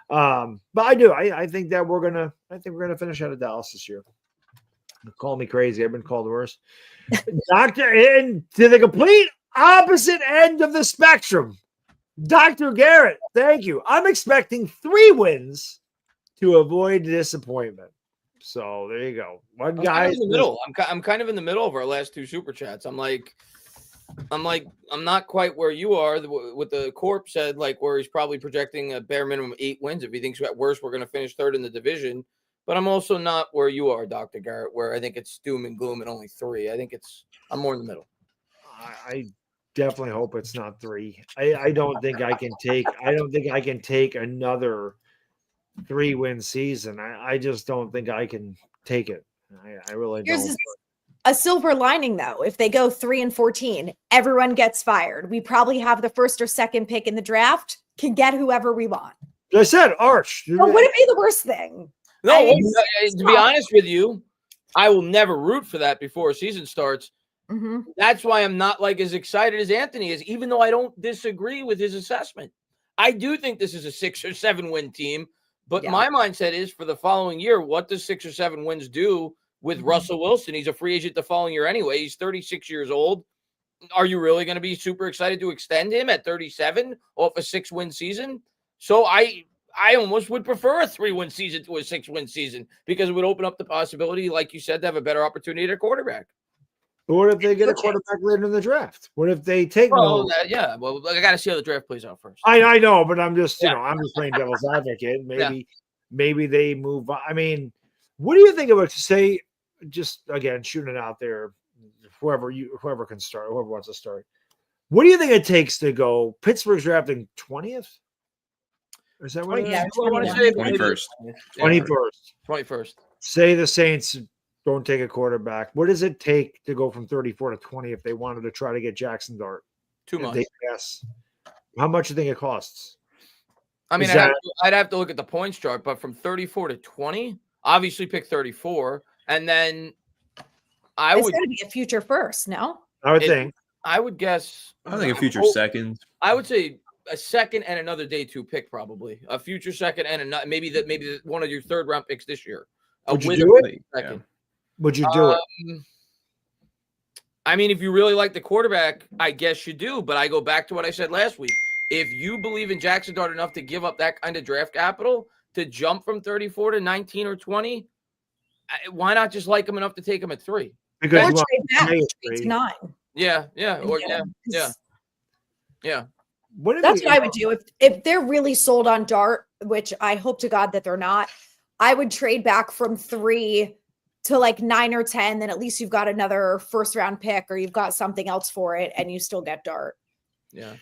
But I do. I think that we're gonna finish out of Dallas this year. Call me crazy. I've been called worse. Doctor, and to the complete opposite end of the spectrum, Dr. Garrett, thank you. I'm expecting 3 wins to avoid disappointment. So there you go. One I'm guy kind of in the middle. I'm kind of in the middle of our last two super chats. I'm not quite where you are with the Corp said, like where he's probably projecting a bare minimum 8 wins. If he thinks at worst we're going to finish third in the division, but I'm also not where you are, Dr. Garrett, where I think it's doom and gloom and only 3. I'm more in the middle. I definitely hope it's not 3. I don't think I can take another 3-win season. I just don't think I can take it. I really don't. A silver lining, though, if they go 3-14, everyone gets fired. We probably have the first or second pick in the draft, can get whoever we want. I said Arch. So would it be the worst thing? No, to be honest with you, I will never root for that before a season starts. Mm-hmm. That's why I'm not like as excited as Anthony is, even though I don't disagree with his assessment. I do think this is a 6 or 7 win team, but my mindset is for the following year, what does 6 or 7 wins do with Russell Wilson? He's a free agent the following year anyway. He's 36 years old. Are you really going to be super excited to extend him at 37 off a 6-win season? So I almost would prefer a 3-win season to a 6-win season because it would open up the possibility, like you said, to have a better opportunity at quarterback. But what if they get a quarterback later in the draft? What if they take Well, I got to see how the draft plays out first. I know, but I'm just, I'm just playing devil's advocate. Maybe they move on. I mean, what do you think about, say, just again, shooting it out there, whoever wants to start. What do you think it takes to go? Pittsburgh's drafting 20th? Is that what it is? 21st. 21st. Say the Saints don't take a quarterback. What does it take to go from 34 to 20 if they wanted to try to get Jackson Dart? 2 months. Yes. How much do you think it costs? I mean, I'd have to look at the points chart, but from 34 to 20, obviously pick 34. And then it's going to be a future first, no? I would think. I would guess. I think a future second. I would say a second and another day 2 pick, probably. A future second and maybe one of your 3rd round picks this year. Would you do it? Second. Yeah. Would you do it? I mean, if you really like the quarterback, I guess you do. But I go back to what I said last week. If you believe in Jackson Dart enough to give up that kind of draft capital to jump from 34 to 19 or 20, why not just like him enough to take him at 3? Because or trade back to 9. Yeah. That's what I would do if they're really sold on Dart, which I hope to God that they're not. I would trade back from 3 to like 9 or 10. Then at least you've got another 1st round pick, or you've got something else for it, and you still get Dart. Yeah,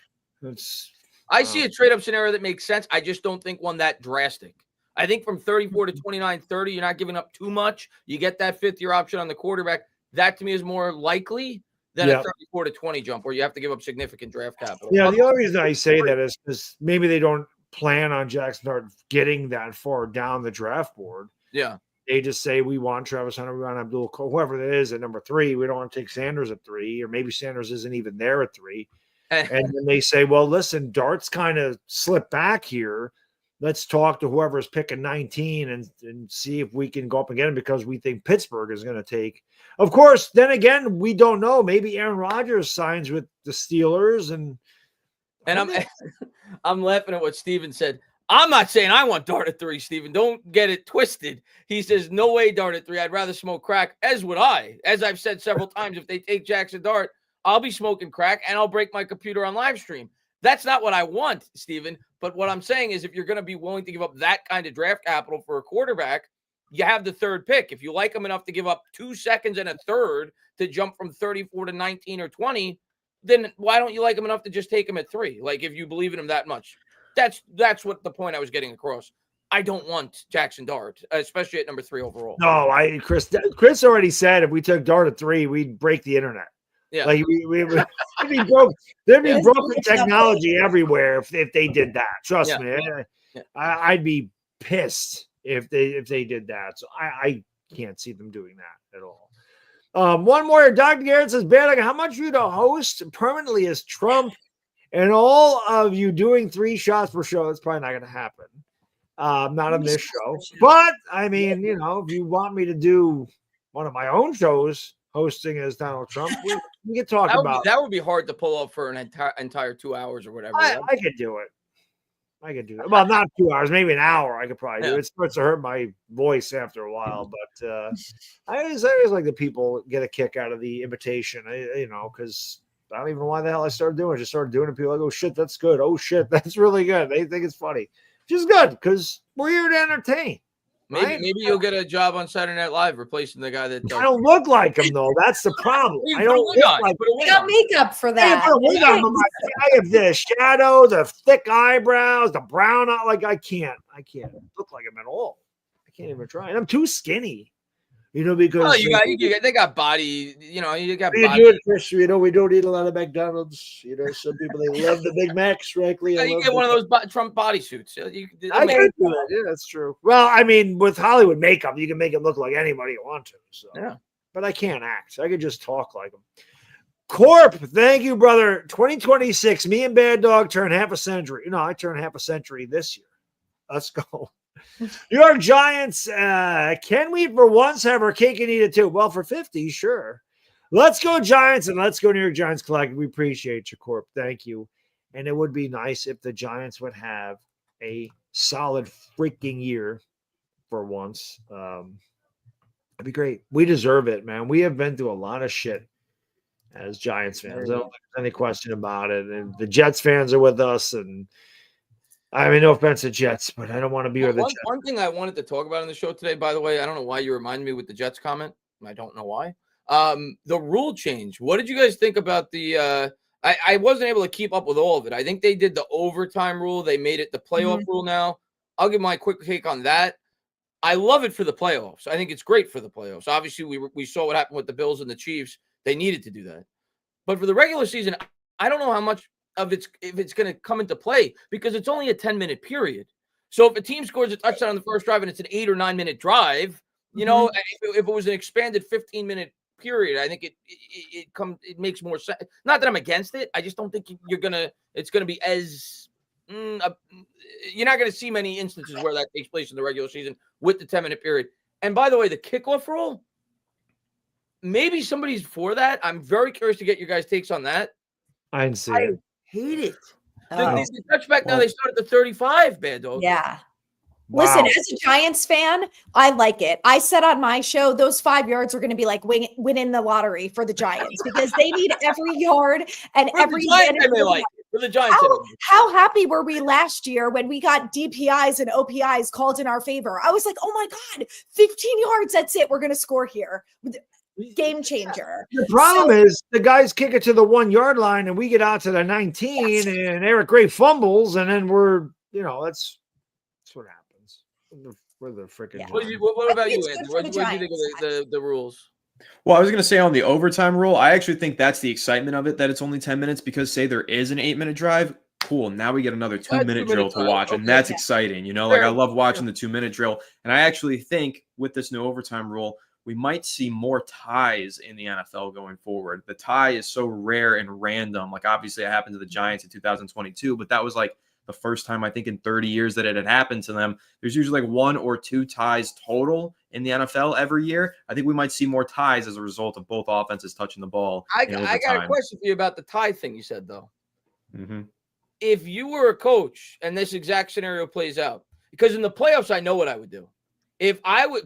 I see a trade up scenario that makes sense. I just don't think one that drastic. I think from 34 to 29, 30, you're not giving up too much. You get that 5th-year option on the quarterback. That to me is more likely than a 34 to 20 jump where you have to give up significant draft capital. Yeah, the only reason I say that is because maybe they don't plan on Jackson Dart getting that far down the draft board. Yeah. They just say, we want Travis Hunter, we want Abdul Carter, whoever it is at number 3. We don't want to take Sanders at 3, or maybe Sanders isn't even there at 3. And then they say, well, listen, Dart's kind of slipped back here. Let's talk to whoever's picking 19 and see if we can go up and get him because we think Pittsburgh is going to take. Of course, then again, we don't know. Maybe Aaron Rodgers signs with the Steelers. And I'm laughing at what Steven said. I'm not saying I want Dart at 3, Steven. Don't get it twisted. He says, no way Dart at 3. I'd rather smoke crack, as would I. As I've said several times, if they take Jackson Dart, I'll be smoking crack and I'll break my computer on live stream. That's not what I want, Steven. But what I'm saying is if you're going to be willing to give up that kind of draft capital for a quarterback, you have the 3rd pick. If you like him enough to give up 2 seconds and a 3rd to jump from 34 to 19 or 20, then why don't you like him enough to just take him at 3? Like if you believe in him that much. That's what the point I was getting across. I don't want Jackson Dart, especially at number 3 overall. No, Chris already said if we took Dart at 3, we'd break the internet. Yeah, like there'd be broken technology everywhere if they did that. Trust me, I'd be pissed if they did that. So I can't see them doing that at all. One more. Dr. Garrett says, Bannock, how much you to host permanently as Trump and all of you doing 3 shots per show? It's probably not going to happen. Not on this show, but I mean, if you want me to do one of my own shows hosting as Donald Trump, we can talk about that. Would be hard to pull off for an entire 2 hours or whatever. I could do it. I could do that. Well, not 2 hours, maybe an hour. I could probably do Yeah. it. It starts to hurt my voice after a while, but I always like the people get a kick out of the imitation. Because I don't even know why the hell I started doing it. I just started doing it. People are like, oh shit, that's good. Oh shit, that's really good. They think it's funny, which is good because we're here to entertain. Maybe you'll get a job on Saturday Night Live replacing the guy that does. I don't look like him though. That's the problem. I don't look like. You got makeup for that. I have the shadow, the thick eyebrows, the brown eye. Like I can't look like him at all. I can't even try. And I'm too skinny. Because they got body. You got you body. do it, Chris. We don't eat a lot of McDonald's. Some people they love the Big Macs. Frankly, You get one of those Trump bodysuits. I could do that. Yeah, that's true. Well, I mean, with Hollywood makeup, you can make it look like anybody you want to. So, yeah. But I can't act. I could just talk like them. Corp, thank you, brother. 2026. Me and Bad Dog turn half a century. I turn half a century this year. Let's go. New York Giants, can we for once have our cake and eat it too? Well, for 50, sure. Let's go Giants and let's go New York Giants Collective. We appreciate you, Corp. Thank you. And it would be nice if the Giants would have a solid freaking year for once. It'd be great. We deserve it, man. We have been through a lot of shit as Giants fans. I don't think there's any question about it. And the Jets fans are with us, and I mean, no offense to Jets, but I don't want to be with the Jets. One thing I wanted to talk about on the show today, by the way, I don't know why you reminded me with the Jets comment. I don't know why. The rule change. What did you guys think about the I wasn't able to keep up with all of it. I think they did the overtime rule. They made it the playoff rule now. I'll give my quick take on that. I love it for the playoffs. I think it's great for the playoffs. Obviously, we saw what happened with the Bills and the Chiefs. They needed to do that. But for the regular season, I don't know how much of if it's going to come into play because it's only a 10-minute period. So if a team scores a touchdown on the first drive and it's an 8 or 9 minute drive, if it was an expanded 15-minute period, I think it makes more sense. Not that I'm against it. I just don't think it's going to be as you're not going to see many instances where that takes place in the regular season with the 10-minute period. And by the way, the kickoff rule, maybe somebody's for that. I'm very curious to get your guys' takes on that. I didn't see it. Hate it. The touchback now, they start at the 35, Bad Dog. Yeah. Wow. Listen, as a Giants fan, I like it. I said on my show, those 5 yards are going to be like winning the lottery for the Giants because they need every yard and every minute. For the Giants. How happy were we last year when we got DPIs and OPIs called in our favor? I was like, oh my God, 15 yards. That's it. We're going to score here. Game changer. The problem is the guys kick it to the 1 yard line and we get out to the 19 and Eric Gray fumbles and then we're, that's what happens. We're the freaking. What about you, Anthony? What do you think of the rules? Well, I was going to say on the overtime rule, I actually think that's the excitement of it, that it's only 10 minutes because say there is an 8-minute drive. Cool. Now we get another 2-minute drill to watch. And that's exciting. I love watching the 2-minute drill. And I actually think with this new overtime rule, we might see more ties in the NFL going forward. The tie is so rare and random. Like obviously it happened to the Giants in 2022, but that was like the first time I think in 30 years that it had happened to them. There's usually like 1 or 2 ties total in the NFL every year. I think we might see more ties as a result of both offenses touching the ball. I got a question for you about the tie thing you said though. Mm-hmm. If you were a coach and this exact scenario plays out, because in the playoffs, I know what I would do. If I was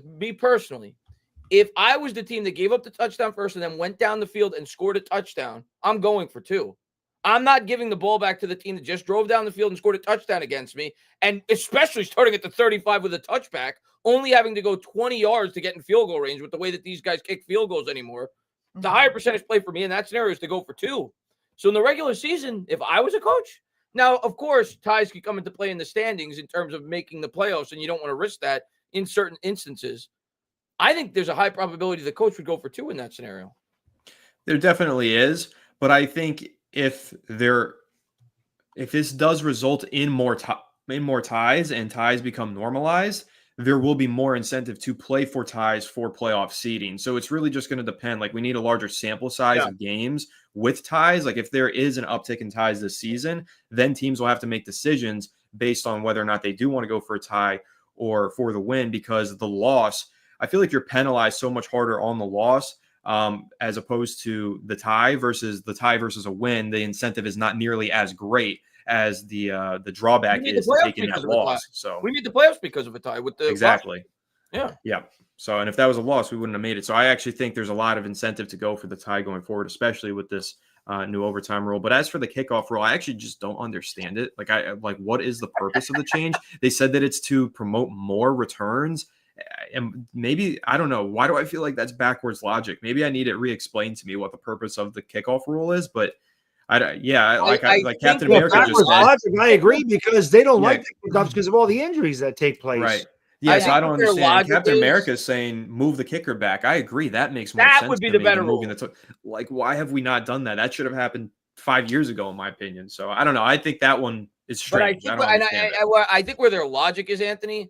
the team that gave up the touchdown first and then went down the field and scored a touchdown, I'm going for 2. I'm not giving the ball back to the team that just drove down the field and scored a touchdown against me, and especially starting at the 35 with a touchback, only having to go 20 yards to get in field goal range with the way that these guys kick field goals anymore. The higher percentage play for me in that scenario is to go for 2. So in the regular season, if I was a coach, now, of course, ties could come into play in the standings in terms of making the playoffs, and you don't want to risk that in certain instances. I think there's a high probability the coach would go for 2 in that scenario. There definitely is, but I think if this does result in more ties and ties become normalized, there will be more incentive to play for ties for playoff seeding. So it's really just going to depend. Like we need a larger sample size of games with ties. Like if there is an uptick in ties this season, then teams will have to make decisions based on whether or not they do want to go for a tie or for the win, because the loss, I feel like you're penalized so much harder on the loss as opposed to the tie versus a win. The incentive is not nearly as great as the drawback We made the is to playoffs taking because that of a tie. loss. So We made the playoffs because of a tie with the exactly. Yeah. Yeah. So, and if that was a loss, we wouldn't have made it. So I actually think there's a lot of incentive to go for the tie going forward, especially with this new overtime rule. But as for the kickoff rule, I actually just don't understand it. Like, what is the purpose of the change? They said that it's to promote more returns. And maybe, I don't know, why do I feel like that's backwards logic? Maybe I need it re-explained to me what the purpose of the kickoff rule is. But like Captain America just said. Logic, I agree, because they don't Yeah. like the kickoffs because of all the injuries that take place. Right. Yeah, so I don't their understand. logic Captain is- America is saying move the kicker back. I agree. That makes more That sense. would be to the me better than moving rule. like, why have we not done that? That should have happened 5 years ago, in my opinion. So I don't know. I think that one is But I strange. think, don't understand it. I think where their logic is, Anthony,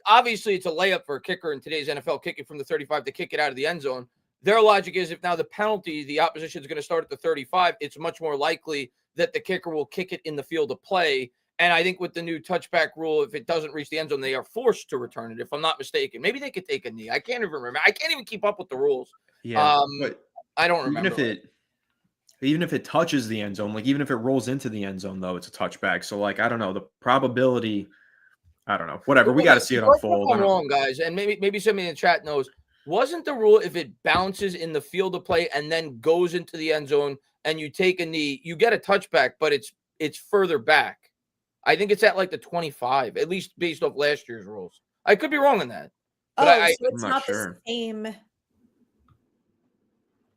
obviously it's a layup for a kicker in today's NFL, kicking from the 35 to kick it out of the end zone. Their logic is if now the penalty, the opposition is going to start at the 35, it's much more likely that the kicker will kick it in the field of play. And I think with the new touchback rule, if it doesn't reach the end zone, they are forced to return it, if I'm not mistaken. Maybe they could take a knee. I can't even remember. I can't even keep up with the rules. Yeah, but I don't remember. Even if it touches the end zone, like even if it rolls into the end zone, though, it's a touchback. So like, I don't know, the probability, I don't know, whatever. We got to see it unfold. I'm wrong, guys, and maybe somebody in the chat knows. Wasn't the rule if it bounces in the field of play and then goes into the end zone and you take a knee, you get a touchback, but it's further back. I think it's at like the 25, at least based off last year's rules. I could be wrong on that. But so it's I'm not sure. the same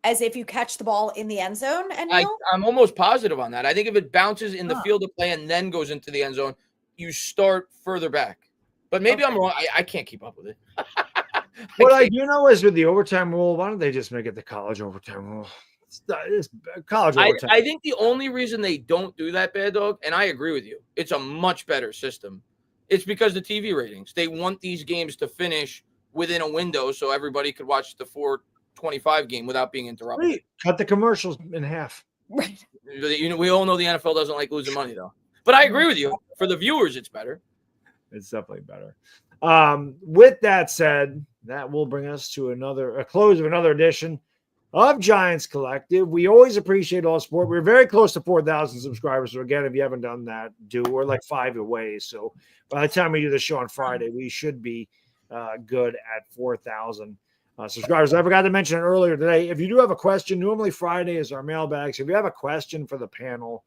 as if you catch the ball in the end zone. And I'm almost positive on that. I think if it bounces in the field of play and then goes into the end zone, you start further back. But maybe I'm wrong. I can't keep up with it. What I do know is with the overtime rule, why don't they just make it the college overtime rule? It's college overtime. I think the only reason they don't do that, Bad Dog, and I agree with you, it's a much better system. It's because the TV ratings. They want these games to finish within a window so everybody could watch the 4:25 game without being interrupted. Wait, cut the commercials in half. right. You know, we all know the NFL doesn't like losing money, though. But I agree with you. For the viewers, it's better. It's definitely better. With that said, that will bring us to a close of another edition of Giants Collective. We always appreciate all support. We're very close to 4,000 subscribers. So again, if you haven't done that, we're like 5 away. So by the time we do the show on Friday, we should be good at 4,000 subscribers. I forgot to mention it earlier today. If you do have a question, normally Friday is our mailbag. So if you have a question for the panel,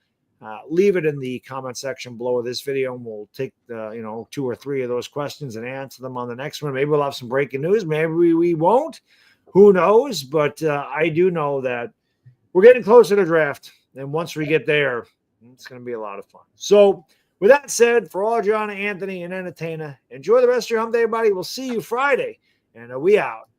leave it in the comment section below this video, and we'll take 2 or 3 of those questions and answer them on the next one. Maybe we'll have some breaking news. Maybe we won't. Who knows? But I do know that we're getting closer to draft, and once we get there, it's going to be a lot of fun. So with that said, for all John, Anthony, and Entertainer, enjoy the rest of your hump day, everybody. We'll see you Friday, and we out.